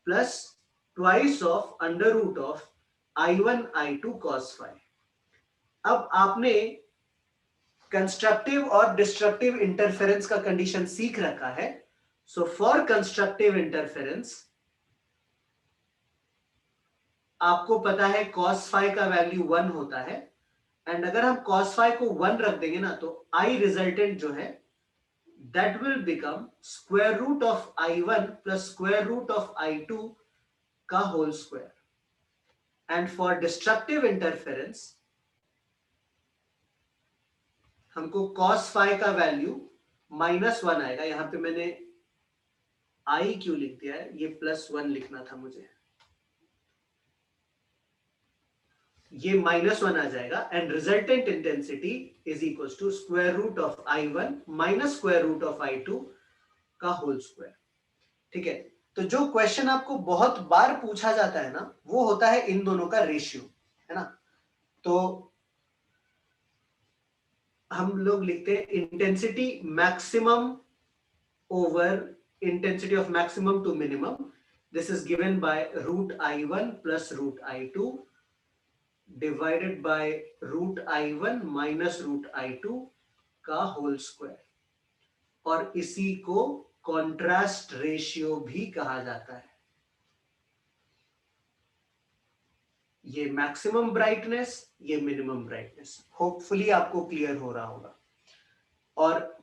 plus twice of under root of I1 I2 cos phi. अब आपने कंस्ट्रक्टिव और डिस्ट्रक्टिव इंटरफेरेंस का कंडीशन सीख रखा है। सो फॉर कंस्ट्रक्टिव इंटरफेरेंस आपको पता है cos फाइ का वैल्यू 1 होता है, एंड अगर हम cos फाइ को 1 रख देंगे ना, तो I रिजल्टेंट जो है that will become square root of I1 plus square root of I2 का whole square. And for destructive interference हमको cos फाइ का वैल्यू -1 आएगा। यहां पे मैंने I क्यों लिख दिया है, ये +1 लिखना था मुझे, ये -1 आ जाएगा। And resultant intensity is equal to square root of I1 minus square root of I2 का होल स्क्वायर। ठीक है, तो जो क्वेश्चन आपको बहुत बार पूछा जाता है ना, वो होता है इन दोनों का रेशियो, है ना। तो हम लोग लिखते हैं intensity maximum over intensity of maximum to minimum. This is given by root I1 plus root I2 divided by root I1 minus root I2 का होल स्क्वायर। और इसी को कॉन्ट्रास्ट रेशियो भी कहा जाता है। ये मैक्सिमम ब्राइटनेस, ये मिनिमम ब्राइटनेस। होपफुली आपको क्लियर हो रहा होगा। और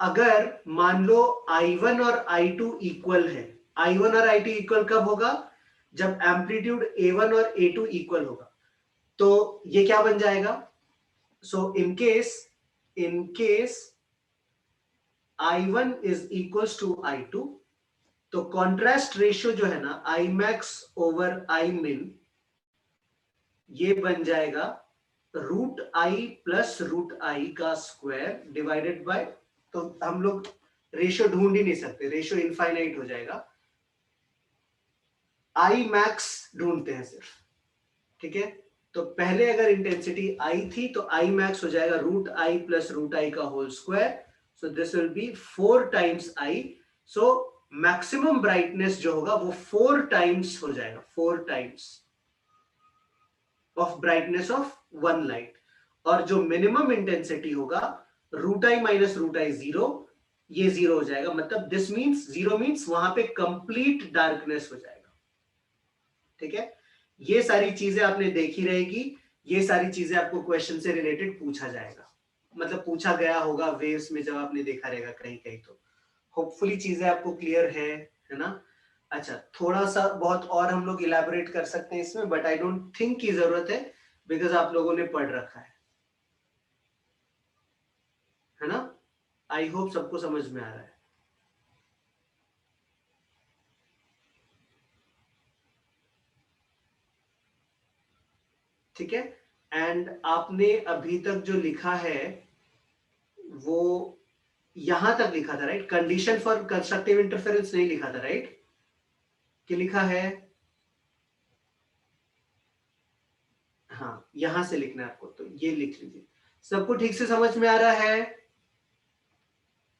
अगर मान लो I1 और I2 इक्वल है, I1 और I2 इक्वल कब होगा, जब एम्पलीट्यूड A1 और A2 इक्वल होगा। तो ये क्या बन जाएगा, so in case I1 is equals to I2, तो कॉन्ट्रास्ट रेशियो जो है ना I max over I min, ये बन जाएगा root I plus root I का स्क्वायर डिवाइडेड बाय, तो हम लोग रेशियो ढूंढ ही नहीं सकते, रेशियो इनफाइनाइट हो जाएगा। I मैक्स ढूंढते हैं सिर्फ, ठीक है। तो पहले अगर इंटेंसिटी I थी, तो I मैक्स हो जाएगा root I plus root I का whole square. So this will be 4 times I। So maximum brightness जो होगा वो 4 टाइम्स हो जाएगा, 4 times of brightness of one light. और जो मिनिमम इंटेंसिटी होगा root I minus root I 0, ये 0 हो जाएगा। मतलब दिस मींस 0 मींस वहां पे कंप्लीट डार्कनेस हो जाएगा। ठीक है, ये सारी चीजें आपने देखी रहेगी, ये सारी चीजें आपको क्वेश्चन से रिलेटेड पूछा जाएगा, मतलब पूछा गया होगा वेव्स में जब आपने देखा रहेगा कहीं कहीं। तो होपफुली चीजें आपको क्लियर है ना। अच्छा, थोड़ा सा बहुत और हम लोग इलैबोरेट कर सकते हैं इसमें, बट आई डोंट थिंक की जरूरत है, बिकॉज आप लोगों ने पढ़ रखा है ना। आई होप सबको समझ में आ रहा है। ठीक है, एंड आपने अभी तक जो लिखा है वो यहां तक लिखा था, right. Condition for constructive interference नहीं लिखा था, राइट, कि लिखा है। हाँ, यहां से लिखना है आपको, तो ये लिख लीजिए। सबको ठीक से समझ में आ रहा है,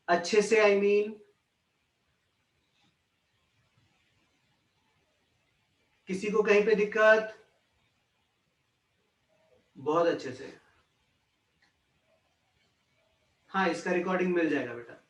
अच्छे से, आई मीन किसी को कहीं पे दिक्कत? बहुत अच्छे से। हाँ, इसका रिकॉर्डिंग मिल जाएगा बेटा।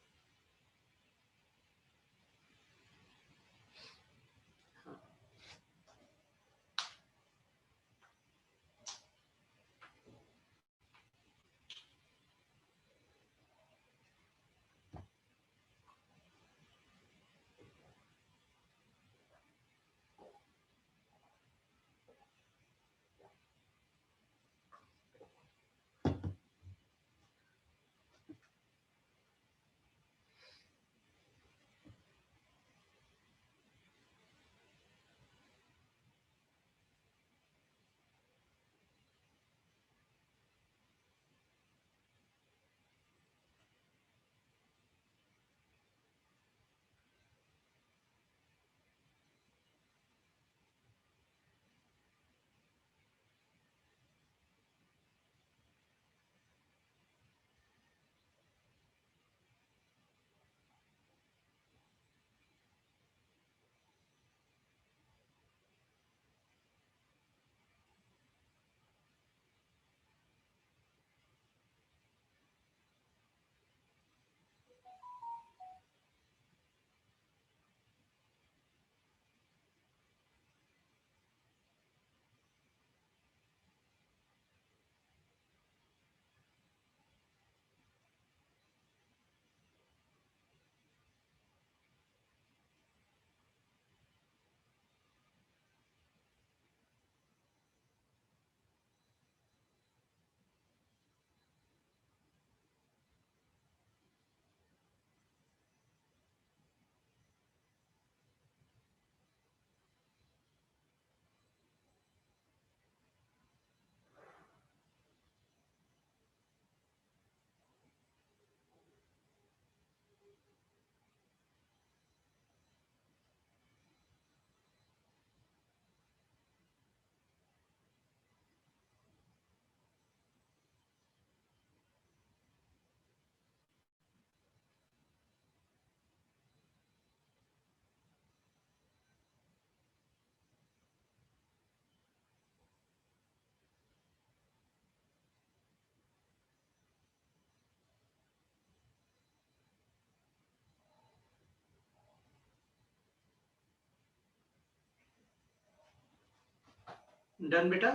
डन बेटा।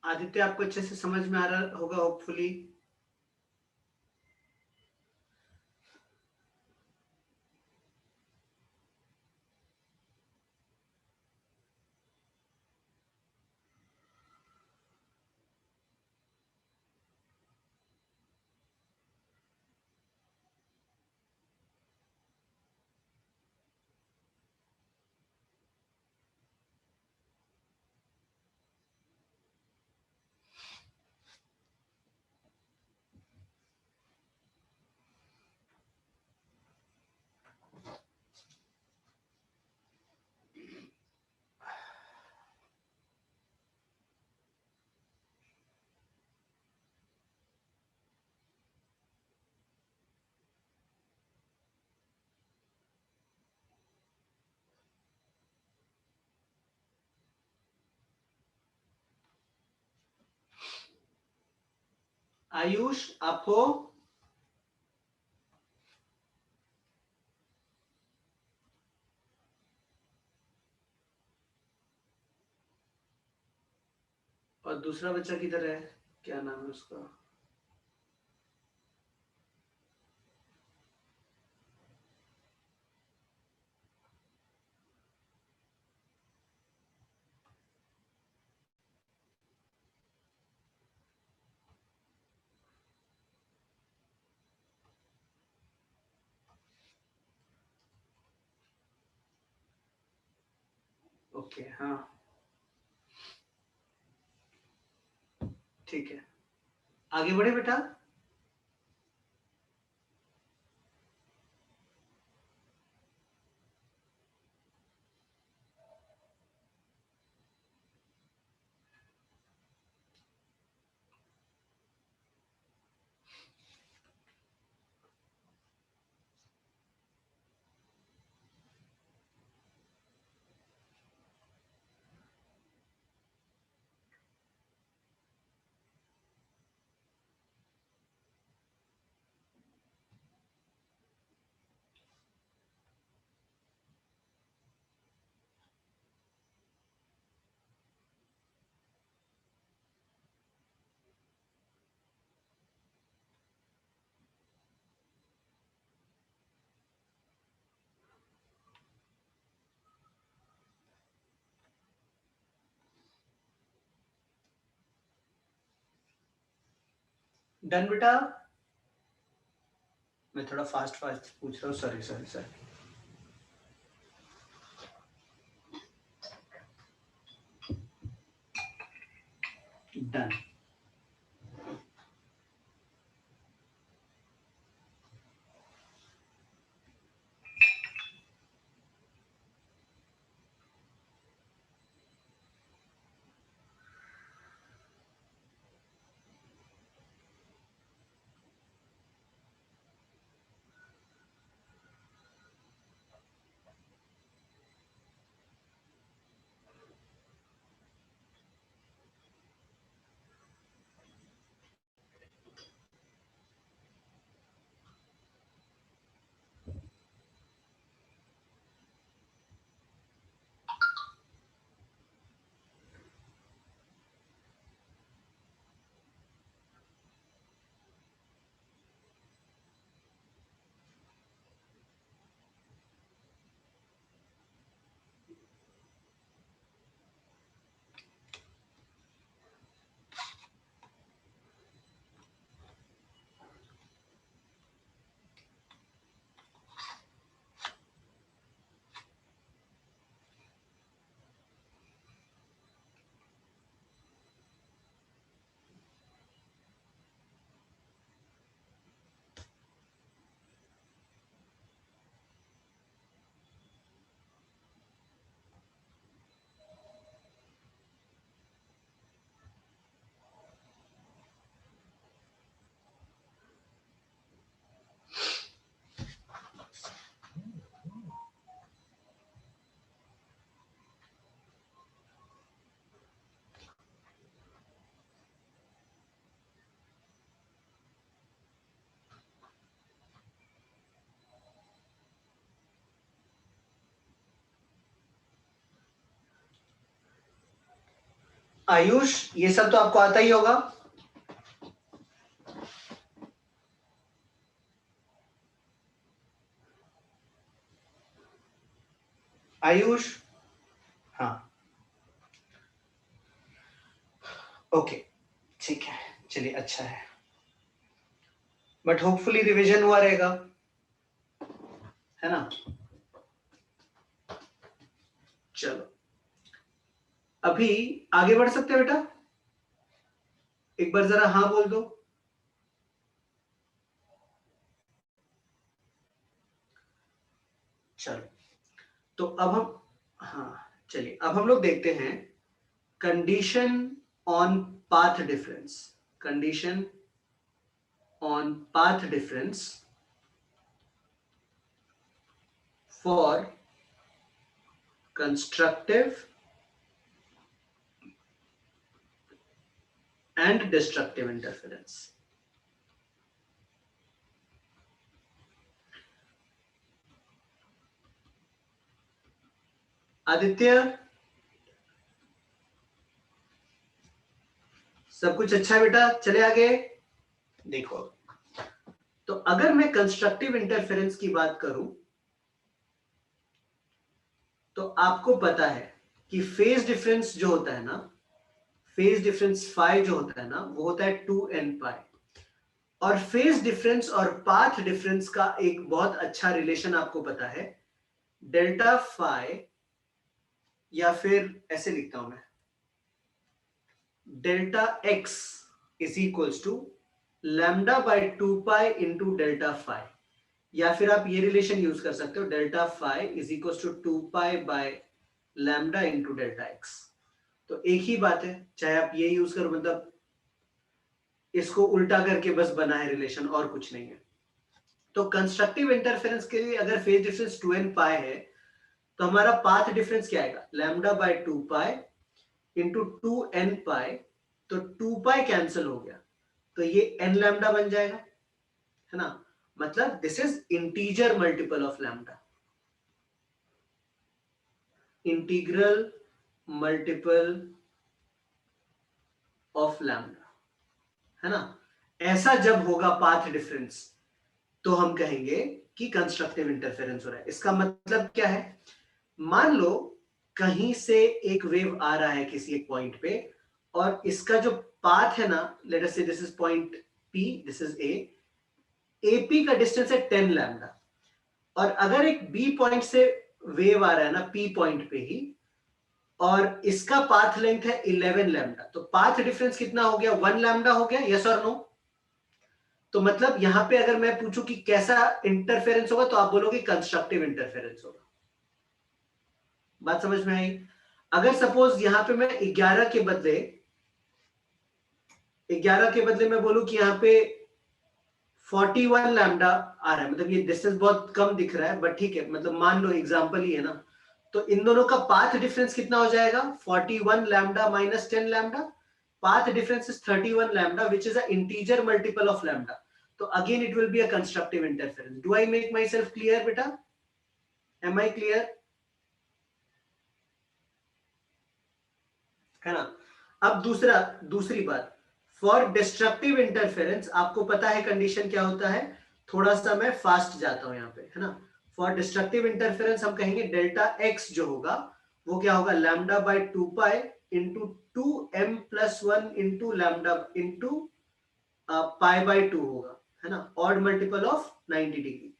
आदित्य, आपको अच्छे से समझ में आ रहा होगा होपफुली। आयुष, आप हो? और दूसरा बच्चा किधर है? क्या नाम है उसका? ओके, हाँ ठीक है, आगे बढ़े बेटा। डन बेटा? मैं थोड़ा फास्ट फास्ट पूछ रहा हूँ, sorry sorry sorry. Done. Ayush, ये सब तो आपको आता ही होगा। आयुष, हाँ ओके ठीक है, चलिए अच्छा है, बट होपफुली रिवीजन हुआ रहेगा, है ना? चलो अभी आगे बढ़ सकते हो बेटा? एक बार जरा हाँ बोल दो। चलो तो अब हम, हाँ चलिए अब हम लोग देखते हैं condition on path difference. Condition on path difference for constructive and destructive interference. Aditya, सब कुछ अच्छा है बेटा? चले आगे। देखो तो अगर मैं कंस्ट्रक्टिव इंटरफेरेंस की बात करूं तो आपको पता है कि फेज डिफरेंस जो होता है ना, फेज डिफरेंस फाई जो होता है ना, वो होता है 2n पाई। और फेज डिफरेंस और पाथ डिफरेंस का एक बहुत अच्छा रिलेशन आपको पता है, डेल्टा फाई, या फिर ऐसे लिखता हूं मैं, delta x is equals to lambda by 2 pi into delta phi. या फिर आप ये रिलेशन यूज कर सकते हो, delta phi is equals to 2 pi by lambda into delta x. तो एक ही बात है, चाहे आप ये यूज करो, मतलब इसको उल्टा करके बस बना है रिलेशन, और कुछ नहीं है। तो कंस्ट्रक्टिव इंटरफेरेंस के लिए अगर फेज डिफरेंस 2n पाई है तो हमारा पाथ डिफरेंस क्या आएगा, lambda by 2 pi into 2n पाई। तो 2 पाई कैंसिल हो गया तो ये n लैम्डा बन जाएगा, है ना? मतलब this is integer multiple of lambda, integral multiple of lambda, है ना? ऐसा जब होगा पाथ डिफरेंस तो हम कहेंगे कि कंस्ट्रक्टिव इंटरफेरेंस हो रहा है। इसका मतलब क्या है, मान लो कहीं से एक वेव आ रहा है किसी एक पॉइंट पे, और इसका जो पाथ है ना, लेट अस से this is point P, this is A, AP का डिस्टेंस है 10 लैम्डा, और अगर एक B पॉइंट से वेव आ रहा है ना P पॉइंट पे ही, और इसका पाथ लेंथ है 11 लैम्डा, तो पाथ डिफरेंस कितना हो गया? 1 लैम्डा हो गया, यस और नो? तो मतलब यहां पे अगर मैं पूछूं कि कैसा इंटरफेरेंस होगा, तो आप बोलोगे कंस्ट्रक्टिव इंटरफेरेंस होगा। बात समझ में आई? अगर सपोज यहां पे मैं 11 के बदले मैं बोलूं कि यहां पे 41 लैम्डा आ रहा है, मतलब ये डिस्टेंस बहुत कम दिख रहा है, बट ठीक है, मतलब मान लो एग्जांपल ही है ना, तो इन दोनों का पाथ डिफरेंस कितना हो जाएगा? 41 lambda minus 10 lambda, path difference is 31 lambda which is a integer multiple of lambda, तो again it will be a constructive interference. Do I make myself clear बेटा? Am I clear? है ना? अब दूसरी बात, फॉर डिस्ट्रक्टिव इंटरफेरेंस आपको पता है कंडीशन क्या होता है? थोड़ा सा मैं फास्ट जाता हूं यहां पे, है ना? फॉर डिस्ट्रक्टिव इंटरफेरेंस हम कहेंगे डेल्टा एक्स जो होगा वो क्या होगा? Lambda by 2 pi into 2m+1 into lambda into pi by 2 होगा, है ना? Odd multiple of 90 degree.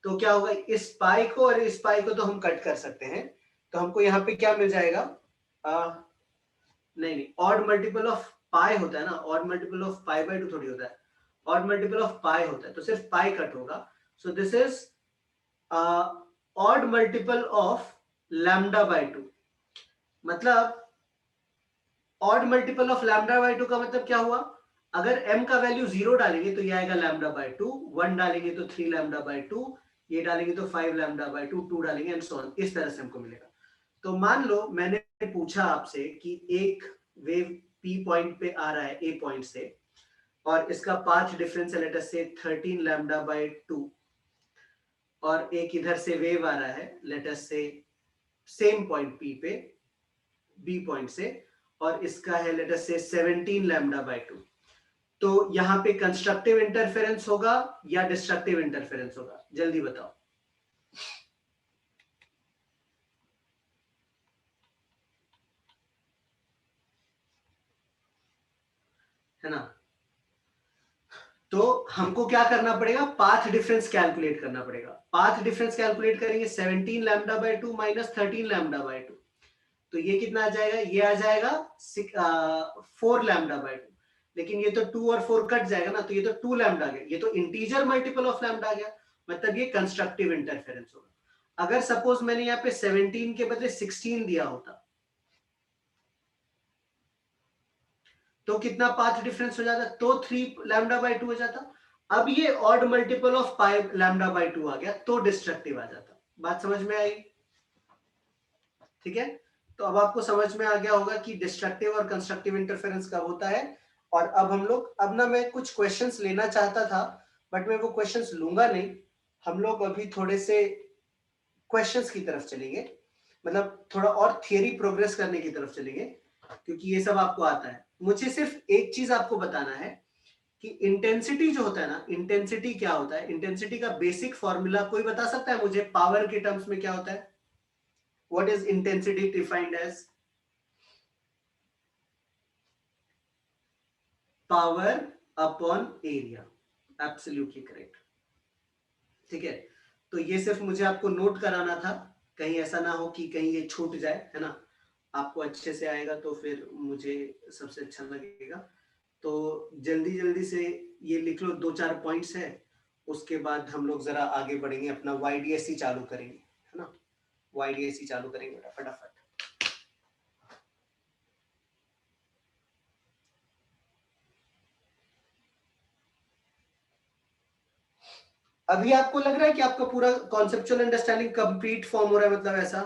तो क्या होगा? इस पाई को और इस पाई को तो हम कट कर सकते हैं, तो हमको यहाँ पे क्या मिल जाएगा? नहीं, ऑड मल्टीपल ऑफ पाई होता है ना, odd multiple of pi by 2 थोड़ी होता है, ऑड मल्टीपल ऑफ पाई होता है, तो सिर्फ पाई कट होगा। So this is odd multiple of lambda by 2, मतलब odd multiple of lambda by 2 का मतलब क्या हुआ? अगर m का वैल्यू 0 डालेंगे तो ये आएगा लैम्डा बाय 2, 1 डालेंगे तो 3 लैम्डा बाय 2, ये डालेंगे तो 5 लैम्डा बाय 2, 2 डालेंगे एंड सो ऑन, इस तरह से हमको मिलेगा। तो मान लो मैंने पूछा आपसे कि एक वेव P पॉइंट पे आ रहा है A पॉइंट से, और इसका पाथ डिफरेंस है लेट अस से 13 लैम्डा बाय 2, और एक इधर से वेव आ रहा है लेट अस से सेम पॉइंट P पे B पॉइंट से, और इसका है लेट अस से 17 लैम्डा बाय 2, तो यहां पे कंस्ट्रक्टिव इंटरफेरेंस होगा या डिस्ट्रक्टिव इंटरफेरेंस होगा? जल्दी बताओ। है ना? तो हमको क्या करना पड़ेगा? पाथ डिफरेंस कैलकुलेट करना पड़ेगा। पाथ डिफरेंस कैलकुलेट करेंगे 17 lambda by 2 minus 13 lambda by 2, तो ये कितना आ जाएगा? ये आ जाएगा 4 लैम्डा बाय 2, लेकिन ये तो 2 और 4 कट जाएगा ना, तो ये तो 2 लैम्डा आ गया, ये तो इंटीजर मल्टीपल ऑफ लैम्डा आ गया, मतलब ये कंस्ट्रक्टिव इंटरफेरेंस होगा। अगर सपोज मैंने यहाँ पे 17 के बदले 16 दिया होता, तो कितना पाथ डिफरेंस हो जाता? तो 3 लैम्डा बाय 2 हो जाता। अब ये odd multiple of 5 lambda by 2 आ गया, तो डिस्ट्रक्टिव आ जाता। बात समझ में आई? ठीक है, तो अब आपको समझ में आ गया होगा कि डिस्ट्रक्टिव और कंस्ट्रक्टिव इंटरफेरेंस कब होता है। और अब हम लोग, अब ना मैं कुछ क्वेश्चंस लेना चाहता था, बट मैं वो क्वेश्चंस लूंगा नहीं। हम लोग अभी थोड़े से क्वेश्चंस की तरफ चलेंगे, मतलब थोड़ा और थियरी प्रोग्रेस करने की तरफ चलेंगे, क्योंकि ये सब आपको आता है। मुझे सिर्फ एक चीज आपको बताना है कि इंटेंसिटी जो होता है ना, इंटेंसिटी क्या होता है? इंटेंसिटी का बेसिक फॉर्मूला कोई बता सकता है मुझे? पावर के टर्म्स में क्या होता है? What is intensity defined as? Power upon area, absolutely correct. ठीक है, तो ये सिर्फ मुझे आपको नोट कराना था, कहीं ऐसा ना हो कि कहीं ये छूट जाए, है ना? आपको अच्छे से आएगा तो फिर मुझे सबसे अच्छा लगेगा। तो जल्दी जल्दी से ये लिख लो, 2-4 पॉइंट्स है, उसके बाद हम लोग जरा आगे बढ़ेंगे, अपना वाईडीएससी चालू करेंगे, है ना? वाईडीएससी चालू करेंगे फटाफट। अभी आपको लग रहा है कि आपका पूरा कॉन्सेप्चुअल अंडरस्टैंडिंग कंप्लीट फॉर्म हो रहा है, मतलब ऐसा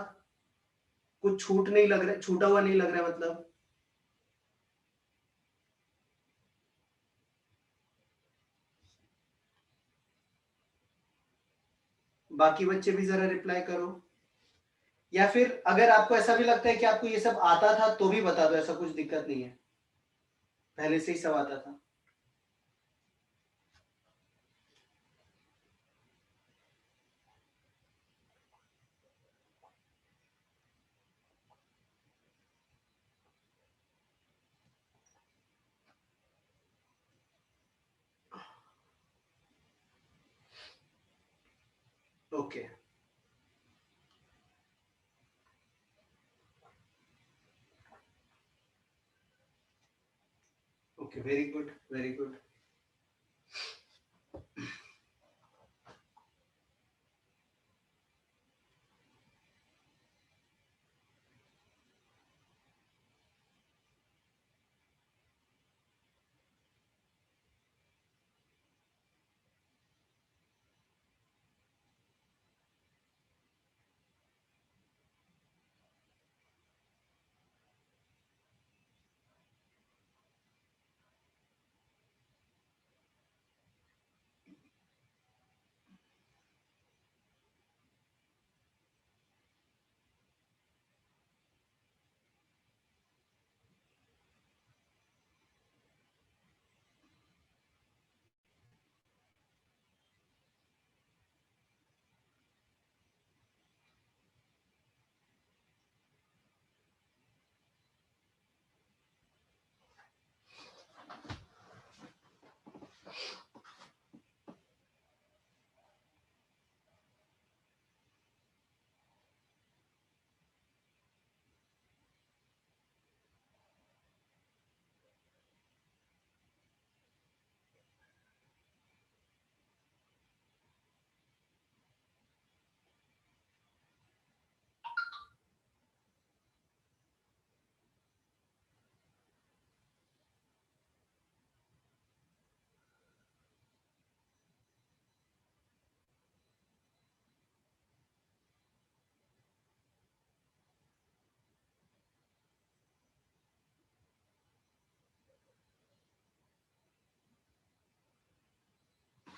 कुछ छूट नहीं लग रहा है, छूटा हुआ नहीं लग रहा है मतलब? बाकी बच्चे भी जरा रिप्लाई करो, या फिर अगर आपको ऐसा भी लगता है कि आपको ये सब आता था तो भी बता दो, ऐसा कुछ दिक्कत नहीं है, पहले से ही सब आता था। Okay. Okay, very good, very good.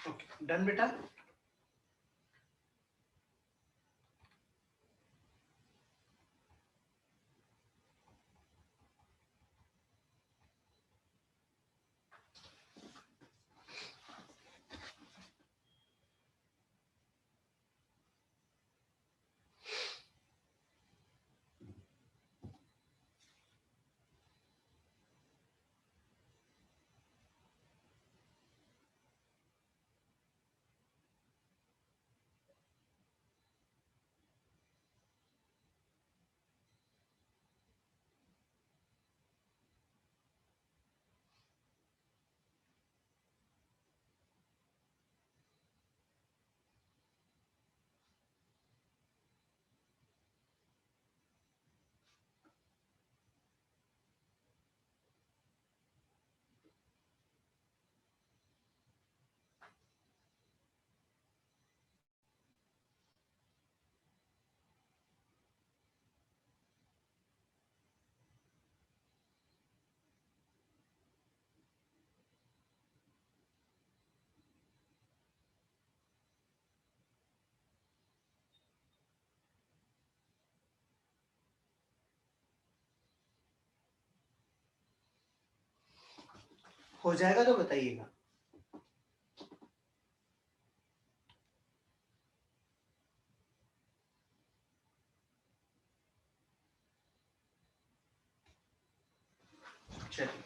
Okay, done बेटा? हो जाएगा तो बताइएगा। चलिए,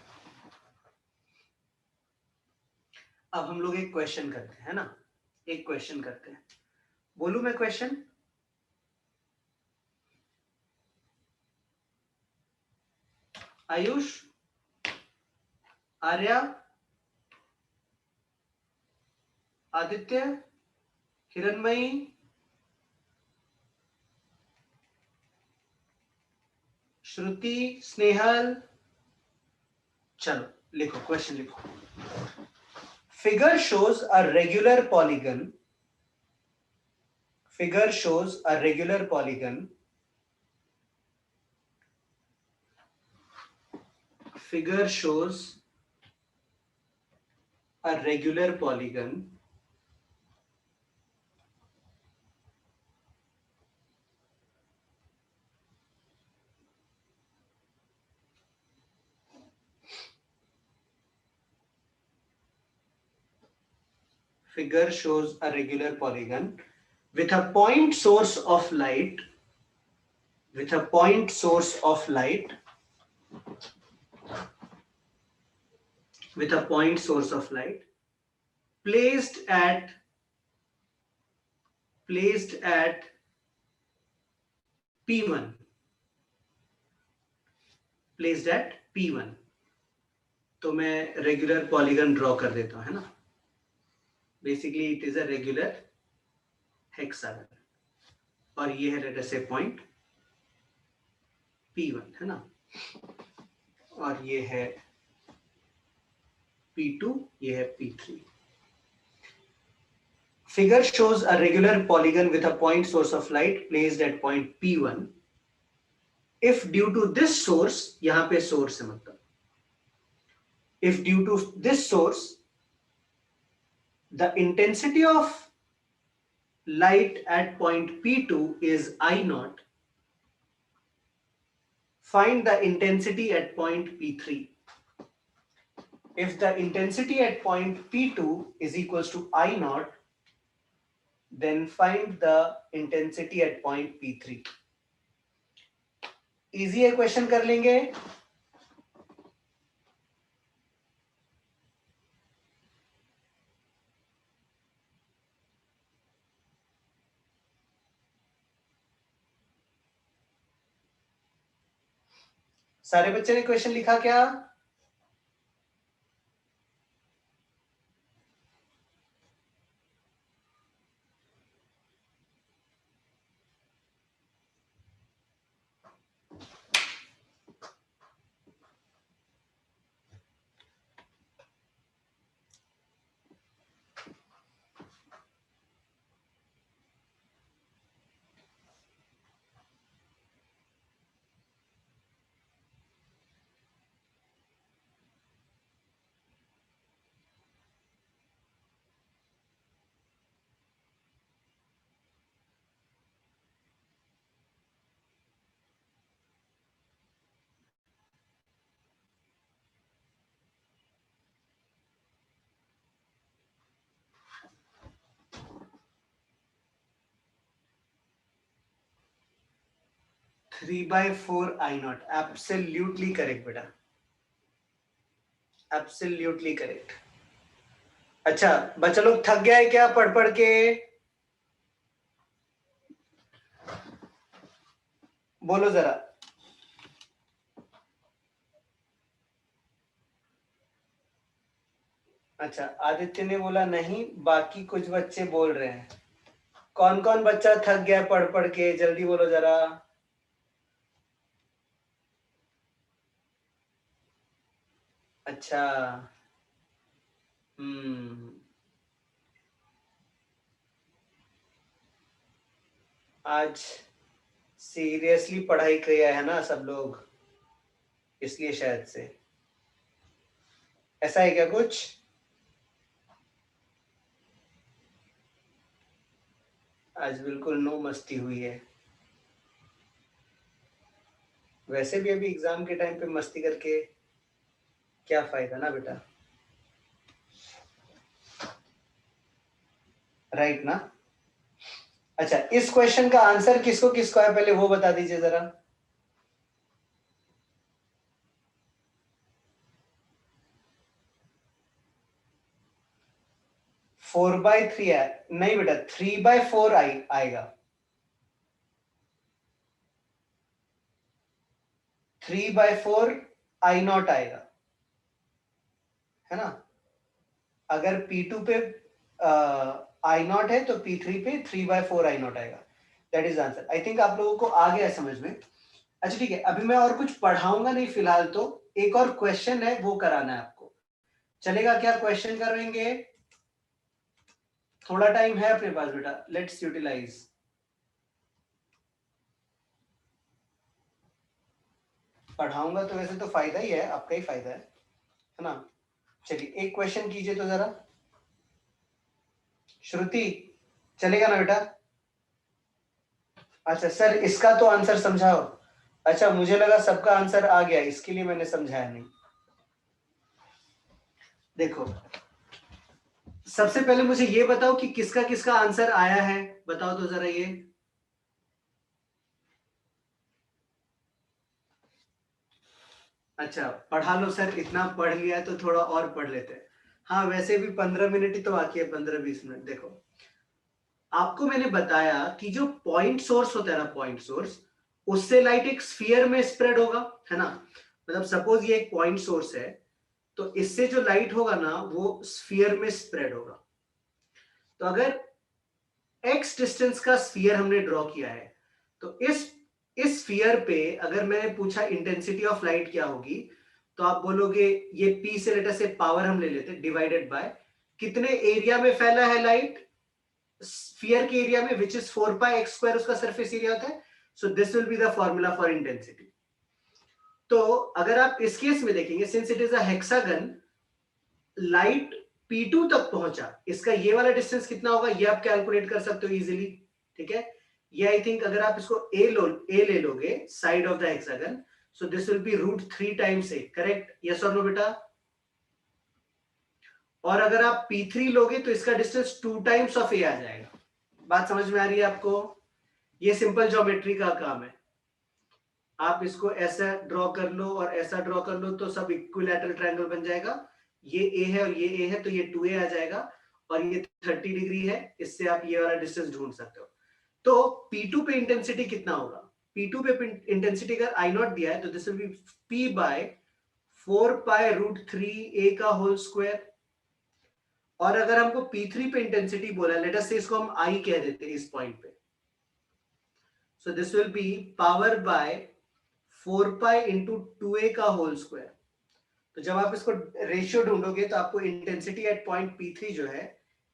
अब हम लोग एक क्वेश्चन करते हैं, है ना? एक क्वेश्चन करते हैं। बोलूं मैं क्वेश्चन? आयुष, आर्या, आदित्य, हिरणमयी, श्रुति, स्नेहल, चलो लिखो, क्वेश्चन लिखो। Figure shows a regular polygon, figure shows a regular polygon, figure shows a regular polygon figure shows a regular polygon with a point source of light, with a point source of light, with a point source of light placed at placed at P1, placed at P1. तो मैं regular polygon draw कर देता हूं, है ना. Basically it is a regular hexagon और ये है लेट अस से पॉइंट P1, है ना. और ये है P2, ये है P3. Figure shows a regular polygon with a point source of light placed at point P1. If due to this source, यहां पे source है मतलब, if due to this source the intensity of light at point P2 is I naught, find the intensity at point P3. If the intensity at point P2 is equals to I naught, then find the intensity at point P3. Easy है, question कर लेंगे. सारे बच्चे ने question लिखा क्या? Three by four I not. Absolutely correct बेटा, absolutely correct. अच्छा बच्चा लोग थक गया है क्या पढ़ पढ़ के? बोलो जरा. अच्छा आदित्य ने बोला नहीं, बाकी कुछ बच्चे बोल रहे हैं. कौन कौन बच्चा थक गया पढ़ पढ़ के, जल्दी बोलो जरा. अच्छा. आज सीरियसली पढ़ाई किया है ना सब लोग, इसलिए शायद से ऐसा है क्या कुछ? आज बिल्कुल नो मस्ती हुई है. वैसे भी अभी एग्जाम के टाइम पे मस्ती करके क्या फायदा ना बेटा, राइट ना. अच्छा इस क्वेश्चन का आंसर किसको किसको है पहले वो बता दीजिए जरा. फोर बाई थ्री है नहीं बेटा, 3/4 आएगा. 3/4 आई नॉट आएगा, है ना. अगर P2 पे आई नॉट है तो P3 पे 3/4 आई नॉट आएगा. That is answer. I think आप लोगों को आ गया समझ में. अच्छा ठीक है, अभी मैं और कुछ पढ़ाऊंगा नहीं फिलहाल, तो एक और क्वेश्चन है वो कराना है आपको. चलेगा क्या? क्वेश्चन करेंगे. थोड़ा टाइम है अपने पास बेटा, लेट्स यूटिलाइज. पढ़ाऊंगा तो वैसे तो फायदा ही है, आपका ही फायदा है ना. चलिए एक क्वेश्चन कीजिए तो जरा. श्रुति चलेगा ना बेटा? अच्छा सर इसका तो आंसर समझाओ. अच्छा मुझे लगा सबका आंसर आ गया, इसके लिए मैंने समझाया नहीं. देखो सबसे पहले मुझे ये बताओ कि किसका किसका आंसर आया है, बताओ तो जरा ये. अच्छा पढ़ा लो सर, इतना पढ़ लिया तो थोड़ा और पढ़ लेते हैं. हाँ वैसे भी 15 मिनट ही तो बाकी है, 15-20 मिनट. देखो आपको मैंने बताया कि जो पॉइंट सोर्स होता है ना, पॉइंट सोर्स, उससे लाइट एक स्फीयर में स्प्रेड होगा, है ना। मतलब सपोज ये एक पॉइंट सोर्स है, तो इससे जो लाइट होगा ना वो स्फीयर में स्प्रेड होगा। तो अगर x डिस्टेंस का स्फीयर हमने ड्रॉ किया है, तो इस स्फीयर पे अगर मैंने पूछा इंटेंसिटी ऑफ लाइट क्या होगी, तो आप बोलोगे ये p से लेटर से पावर हम ले लेते हैं डिवाइडेड बाय कितने एरिया में फैला है लाइट, स्फीयर के एरिया में, which is 4 pi x square उसका सरफेस एरिया होता है। सो this will be the formula for intensity. तो अगर आप इस केस में देखेंगे, since it is a hexagon, light P2 तक पहुंचा, इसका ये वाला डिस्टेंस कितना होगा ये आप कैलकुलेट कर सकते हो इजीली, ठीक है। ये आई थिंक अगर आप इसको ए ले लोगे side of the hexagon, so this will B √3 times A, correct, yes और नो बेटा। और अगर आप P3 लोगे तो इसका डिस्टेंस 2 टाइम्स ऑफ ए आ जाएगा। बात समझ में आ रही है आपको? ये सिंपल ज्योमेट्री का काम है। आप इसको ऐसा ड्रॉ कर लो और ऐसा ड्रॉ कर लो तो सब इक्विलैटरल ट्रायंगल बन जाएगा। ये ए है और ये ए है, तो ये 2a आ जाएगा, और ये 30 डिग्री है, इससे आप ये वाला डिस्टेंस ढूंढ सकते हो। तो P2 पे इंटेंसिटी कितना होगा? P2 पे इंटेंसिटी अगर I नॉट दिया है तो this will be P by 4 pi √3a का होल स्क्वायर। और अगर हमको P3 पे इंटेंसिटी बोला, लेट अस से इसको हम I कह देते हैं इस पॉइंट पे, सो this will B power bye 4 pi into 2a का होल स्क्वायर। तो जब आप इसको रेशियो ढूंढोगे तो आपको इंटेंसिटी एट पॉइंट P3 जो है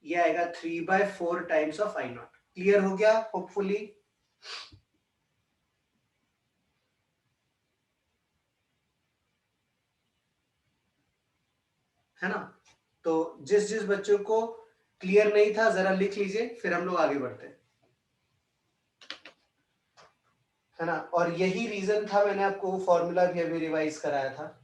ये आएगा 3/4 times of I not. Clear हो गया होपफुली? है ना। तो जिस जिस बच्चों को क्लियर नहीं था जरा लिख लीजिए, फिर हम लोग आगे बढ़ते हैं, है ना। और यही रीजन था, मैंने आपको फॉर्मूला भी अभी रिवाइज कराया था।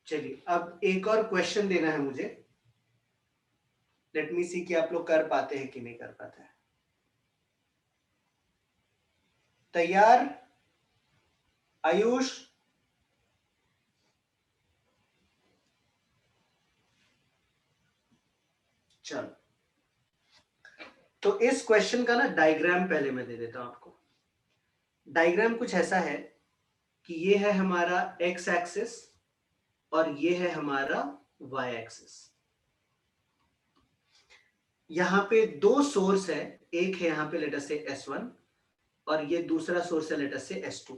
चलिए अब एक और क्वेश्चन देना है मुझे, लेट मी सी कि आप लोग कर पाते हैं कि नहीं कर पाते हैं। तैयार आयुष? चलो, तो इस क्वेश्चन का ना डायग्राम पहले मैं दे देता हूं आपको। डायग्राम कुछ ऐसा है कि ये है हमारा एक्स एक्सिस और ये है हमारा वाई एक्सिस। यहां पे दो सोर्स है, एक है यहां पे लेट अस से S1 और ये दूसरा सोर्स है लेट अस से S2।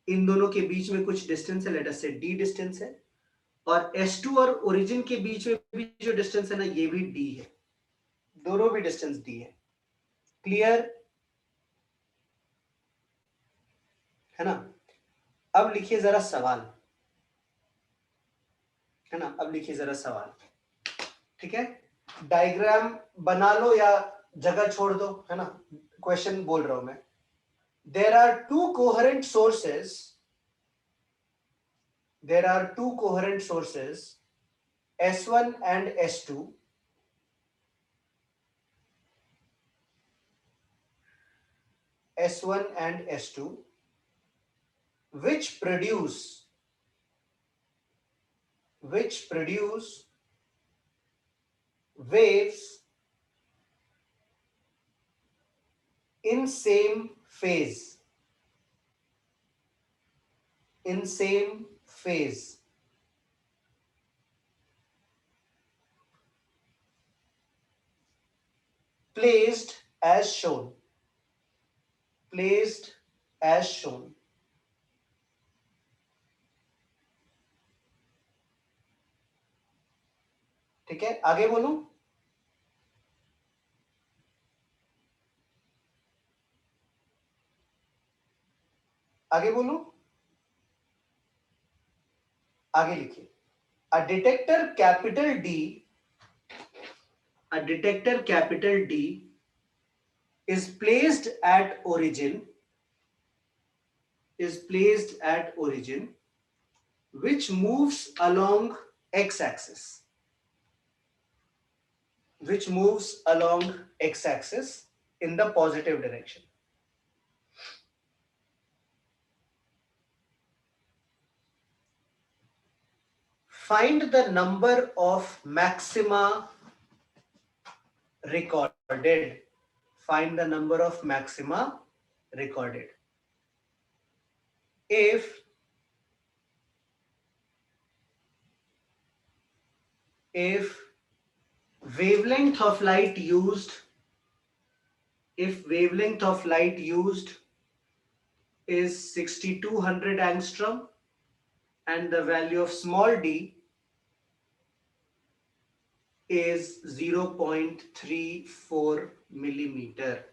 इन दोनों के बीच में कुछ डिस्टेंस है, लेट अस से D डिस्टेंस है, और S2 और ओरिजिन के बीच में भी जो डिस्टेंस है ना ये भी D है, दोनों भी डिस्टेंस D है। क्लियर है ना। अब लिखिए जरा सवाल, है ना, अब लिखिए जरा सवाल, ठीक है। डायग्राम बना लो या जगह छोड़ दो, है ना, क्वेश्चन बोल रहा हूं मैं। There are two coherent sources, there are two coherent sources S1 and S2, S1 and S2, which produce waves in same phase, placed as shown, ठीक है। आगे बोलूं? आगे बोलूं? आगे लिखिए, a detector capital D is placed at origin, which moves along x-axis, which moves along x-axis in the positive direction. Find the number of maxima recorded. Find the number of maxima recorded. If wavelength of light used is 6200 angstrom and the value of small d is 0.34 millimeter.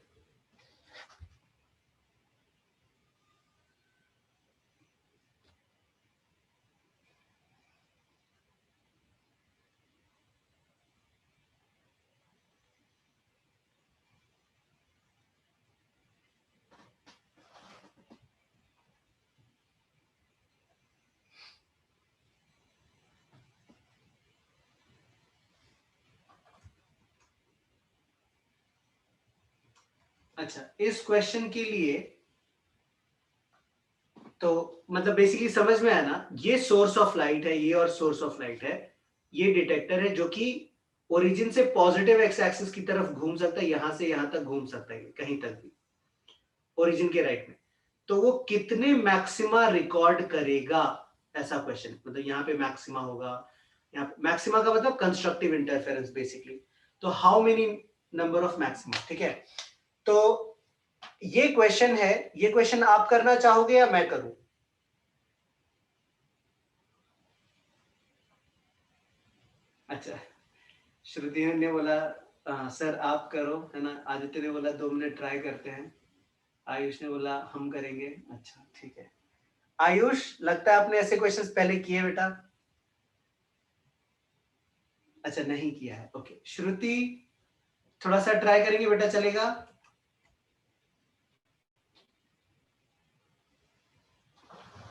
अच्छा, इस question के लिए तो मतलब basically समझ में आया ना, ये सोर्स ऑफ लाइट है, ये और सोर्स ऑफ लाइट है, ये डिटेक्टर है जो कि ओरिजिन से पॉजिटिव एक्स एक्सिस की तरफ घूम सकता है, यहां से यहां तक घूम सकता है, कहीं तक भी ओरिजिन के राइट में। तो वो कितने मैक्सिमा रिकॉर्ड करेगा, ऐसा क्वेश्चन। मतलब यहाँ पे मैक्सिमा होगा, यहाँ पे मैक्सिमा का मतलब कंस्ट्रक्टिव इंटरफेरेंस बेसिकली। तो how many number of maxima, ठीक है। तो ये क्वेश्चन है, ये क्वेश्चन आप करना चाहोगे या मैं करूं? अच्छा, श्रुति ने बोला सर आप करो, है ना। आदित्य ने बोला 2 मिनट ट्राई करते हैं। आयुष ने बोला हम करेंगे। अच्छा ठीक है, आयुष लगता है आपने ऐसे क्वेश्चंस पहले किए बेटा? अच्छा नहीं किया है, ओके। श्रुति थोड़ा सा ट्राई करेंगे बेटा, चलेगा?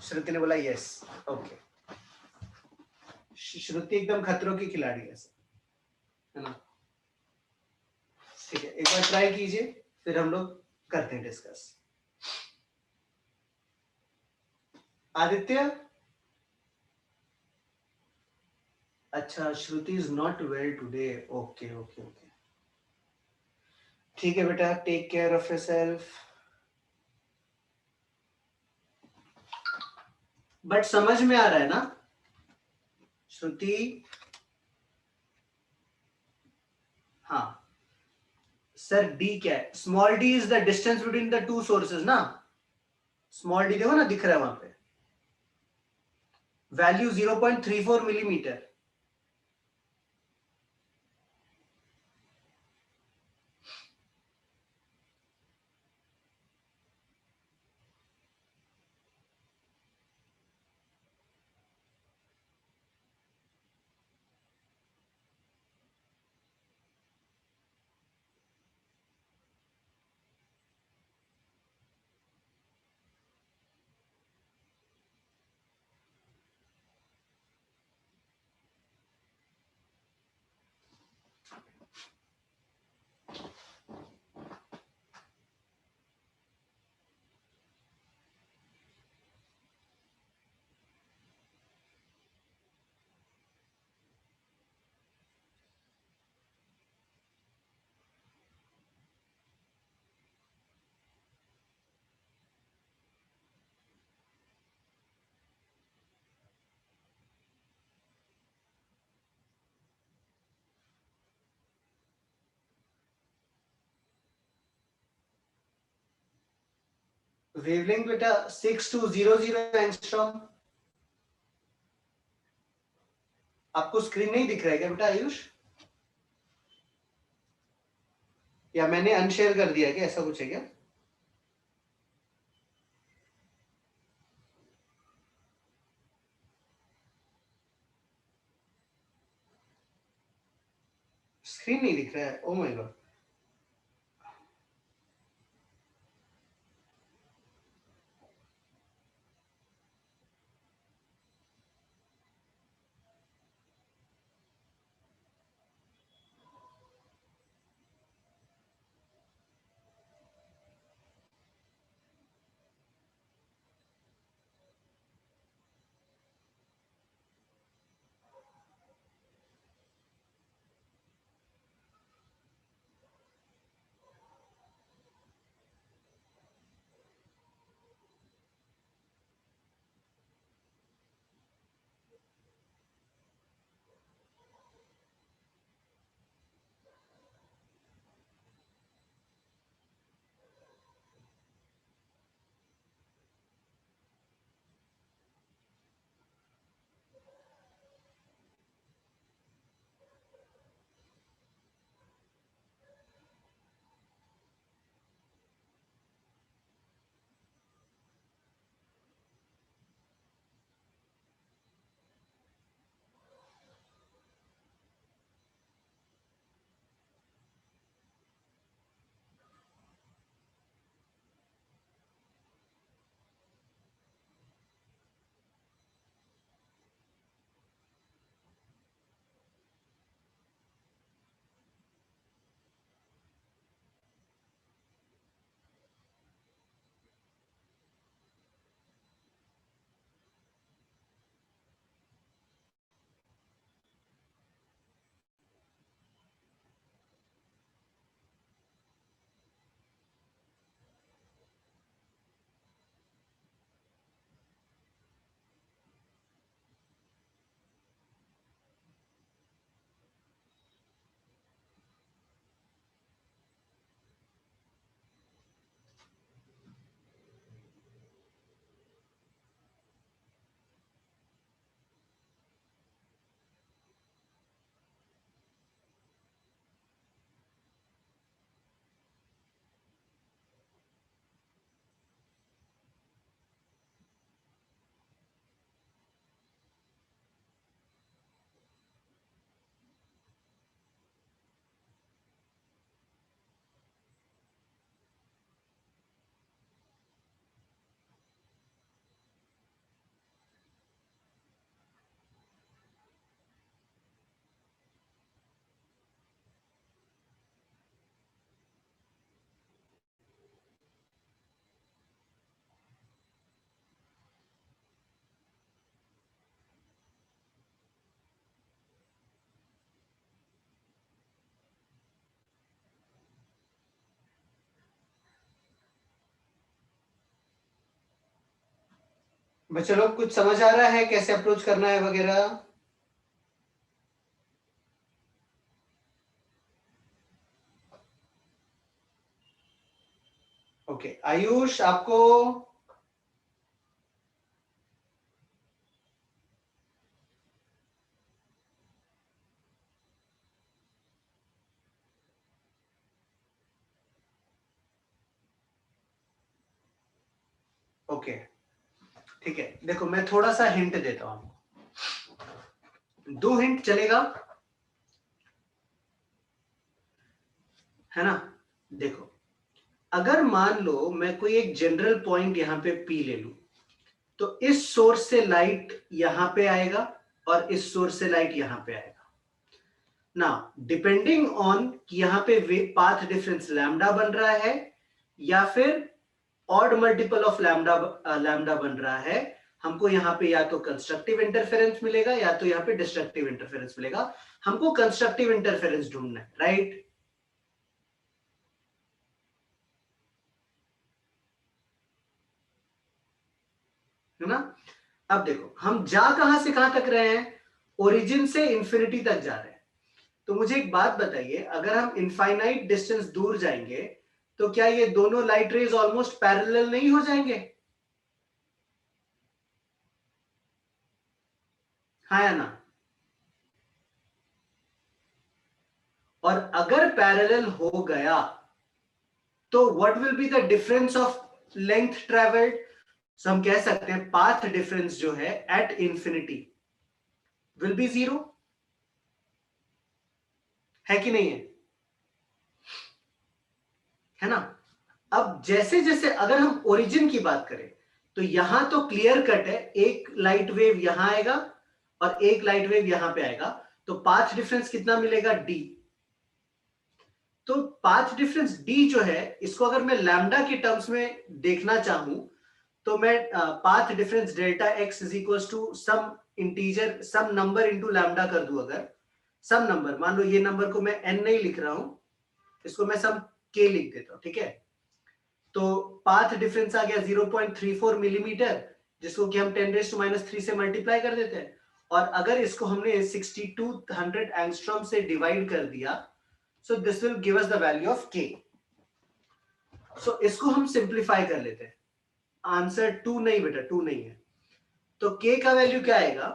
श्रुति ने बोला यस, ओके। श्रुति एकदम खतरों की खिलाड़ी है ना। ठीक है, एक बार ट्राई कीजिए, फिर हम लोग करते हैं डिस्कस। आदित्य, अच्छा Shruti is not well today, okay okay okay, ठीक है बेटा, take care of yourself. But समझ में आ रहा है ना श्रुति? हाँ सर, डी क्या है? Small D is the distance between the two sources ना। स्मॉल डी देखो ना, दिख रहा है वहां पे, वैल्यू 0.34 मिलीमीटर। वेवलेंथ बेटा 6200 एंगस्ट्रॉम। आपको स्क्रीन नहीं दिख रहा है क्या बेटा आयुष? या मैंने अनशेयर कर दिया क्या, ऐसा कुछ है क्या? स्क्रीन नहीं दिख रहा है, ओ माय गॉड। बच्चे लोग कुछ समझ आ रहा है कैसे अप्रोच करना है वगैरह? ओके आयुष आपको ओके ठीक है, देखो मैं थोड़ा सा हिंट देता हूं आपको, 2 हिंट चलेगा, है ना? देखो अगर मान लो मैं कोई एक जनरल पॉइंट यहां पे पी ले लूं, तो इस सोर्स से लाइट यहां पे आएगा और इस सोर्स से लाइट यहां पे आएगा ना, डिपेंडिंग ऑन कि यहां पे पाथ डिफरेंस लैम्डा बन रहा है या फिर odd multiple of lambda lambda बन रहा है, हमको यहां पे या तो कंस्ट्रक्टिव इंटरफेरेंस मिलेगा या तो यहां पे डिस्ट्रक्टिव इंटरफेरेंस मिलेगा। हमको कंस्ट्रक्टिव इंटरफेरेंस ढूंढना है, राइट? है ना? अब देखो हम जा कहां से कहां तक रहे हैं, ओरिजिन से इंफिनिटी तक जा रहे हैं। तो मुझे एक बात बताइए, अगर हम इनफाइनाइट डिस्टेंस दूर जाएंगे तो क्या ये दोनों लाइट रेज ऑलमोस्ट पैरेलल नहीं हो जाएंगे? हाँ या ना? और अगर पैरेलल हो गया तो what will be the difference of length travelled? So हम कह सकते हैं पाथ डिफरेंस जो है एट इंफिनिटी विल बी 0, है कि नहीं है? है ना? अब जैसे जैसे अगर हम ओरिजिन की बात करें तो यहां तो क्लियर कट है, एक लाइट वेव यहां आएगा और एक लाइट वेव यहां पे आएगा, तो पाथ डिफरेंस कितना मिलेगा? डी। तो पाथ डिफरेंस डी जो है, इसको अगर मैं लैम्डा के टर्म्स में देखना चाहूं तो मैं path difference delta x is equal to some integer some number into lambda कर दूं, अगर सम नंबर, मान लो ये नंबर को मैं एन नहीं लिख रहा हूं, इसको मैं सम के लिख देता हूं, ठीक है? तो पाथ डिफरेंस आ गया 0.34 मिलीमीटर, जिसको कि हम 10⁻³ से मल्टीप्लाई कर देते हैं, और अगर इसको हमने 6200 एंगस्ट्रॉम से डिवाइड कर दिया, सो this will give us the value of के। सो इसको हम सिंप्लीफाई कर लेते हैं, आंसर 2 नहीं बेटा, 2 नहीं है, तो के का वैल्यू क्या आएगा?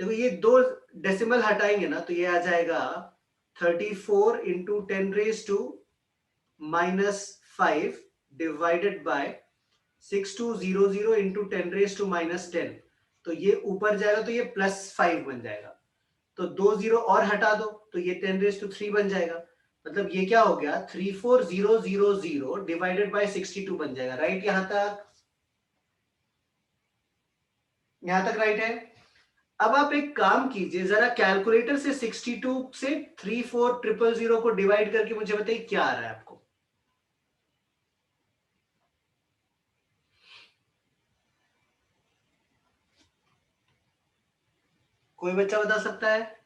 देखो ये 2 डेसिमल हटाएंगे ना तो ये आ जाएगा 34 इंटू 10⁻⁻5 डिवाइडेड बाय 6200 इंटू 10⁻⁻10, तो ये ऊपर जाएगा तो ये +5 बन जाएगा, तो 2 जीरो और हटा दो तो ये 10⁻³ बन जाएगा, मतलब ये क्या हो गया 34000 डिवाइडेड बाय 62 बन जाएगा, राइट? यहां तक राइट है? अब आप एक काम कीजिए, जरा कैलकुलेटर से 62 से 34000 को डिवाइड करके मुझे बताइए क्या आ रहा है आपको। कोई बच्चा बता सकता है?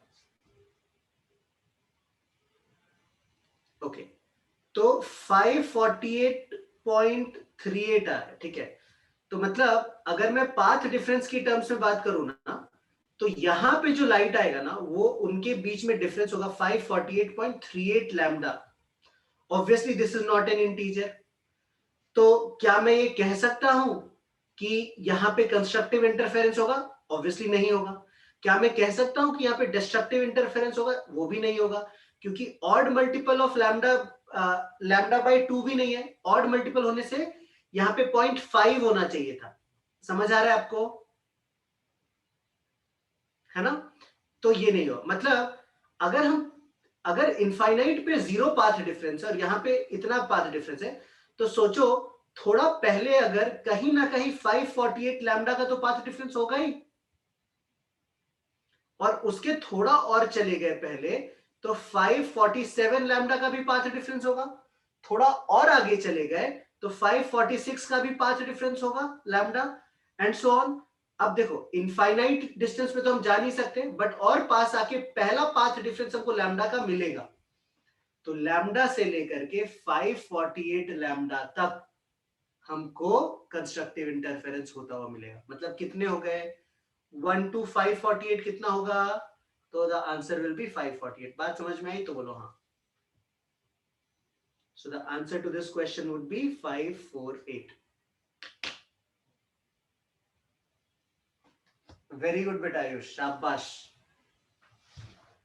ओके, तो 548.38 आ रहा है, ठीक है? तो मतलब अगर मैं पाथ डिफरेंस की टर्म्स में बात करूं ना, तो यहां पे जो लाइट आएगा ना वो उनके बीच में डिफरेंस होगा 548.38 lambda. Obviously this is not an integer, तो क्या मैं ये कह सकता हूं कि यहां पे कंस्ट्रक्टिव इंटरफेरेंस होगा? ऑब्वियसली नहीं होगा। क्या मैं कह सकता हूं कि यहां पे डिस्ट्रक्टिव इंटरफेरेंस होगा? वो भी नहीं होगा, क्योंकि odd multiple of lambda lambda by 2 भी नहीं है। ऑड मल्टीपल होने से यहां पे 0.5 होना चाहिए था। समझ आ रहा है आपको? है ना? तो ये नहीं हो, मतलब अगर इनफाइनाइट पे 0 पाथ डिफरेंस है और यहां पे इतना पाथ डिफरेंस है, तो सोचो थोड़ा पहले अगर कहीं ना कहीं 548 लैम्डा का तो पाथ डिफरेंस होगा ही, और उसके थोड़ा और चले गए पहले तो 547 लैम्डा का भी पाथ डिफरेंस होगा, थोड़ा और आगे चले गए तो 546 का भी पाथ डिफरेंस होगा लैम्डा, एंड सो ऑन। अब देखो इनफाइनाइट डिस्टेंस पे तो हम जा नहीं सकते, बट और पास आके पहला पाथ डिफरेंस हमको लैम्डा का मिलेगा, तो लैम्डा से लेकर के 548 लैम्डा तक हमको कंस्ट्रक्टिव इंटरफेरेंस होता हुआ मिलेगा। मतलब कितने हो गए, 1 to 548 कितना होगा, तो द आंसर विल बी 548। बात समझ में आई तो बोलो हाँ। So the answer to this question would be 548. Very good बेटा आयुष, शाबाश।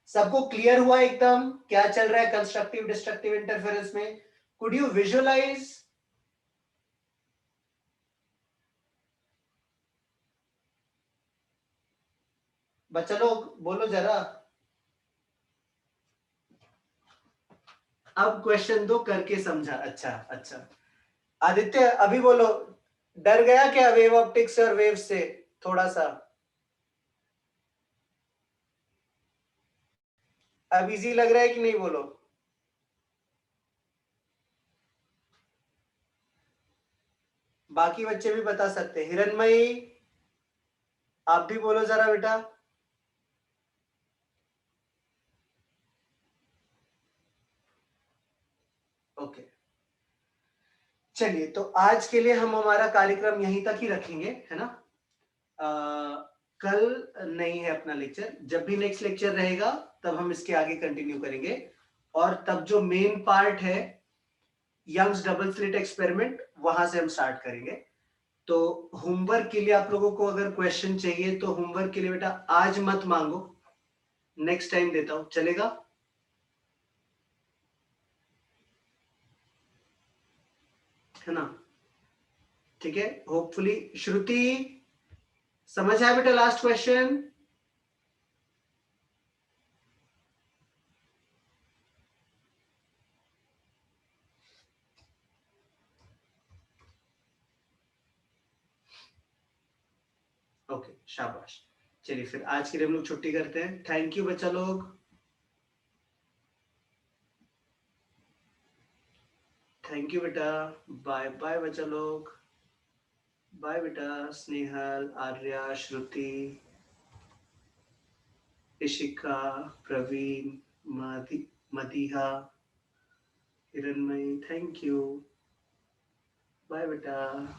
सबको क्लियर हुआ एकदम क्या चल रहा है कंस्ट्रक्टिव डिस्ट्रक्टिव इंटरफेरेंस में? Could you visualise? बच्चा लोग बोलो जरा। अब क्वेश्चन दो करके समझा। अच्छा अच्छा, आदित्य अभी बोलो, डर गया क्या वेव ऑप्टिक्स और वेव से थोड़ा सा? अब इजी लग रहा है कि नहीं बोलो? बाकी बच्चे भी बता सकते हैं। हिरणमयी आप भी बोलो जरा बेटा। ओके चलिए, तो आज के लिए हम हमारा कार्यक्रम यहीं तक ही रखेंगे, है ना? कल नहीं है अपना लेक्चर, जब भी नेक्स्ट लेक्चर रहेगा तब हम इसके आगे कंटिन्यू करेंगे। और तब जो मेन पार्ट है यंग्स डबल स्लिट एक्सपेरिमेंट, वहां से हम स्टार्ट करेंगे। तो होमवर्क के लिए आप लोगों को अगर क्वेश्चन चाहिए तो होमवर्क के लिए बेटा आज मत मांगो, नेक्स्ट टाइम देता हूं, चलेगा? है ना? ठीक है, होपफुली। श्रुति समझ आया बेटा लास्ट क्वेश्चन? ओके शाबाश। चलिए फिर आज के लिए हम लोग छुट्टी करते हैं। थैंक यू बच्चा लोग। थैंक यू बेटा। बाय बाय बच्चा लोग। बाय बेटा। Snehal, Arya, Shruti, Ishika, Praveen, Madiha, Hiranmayi, thank you. Bye बेटा।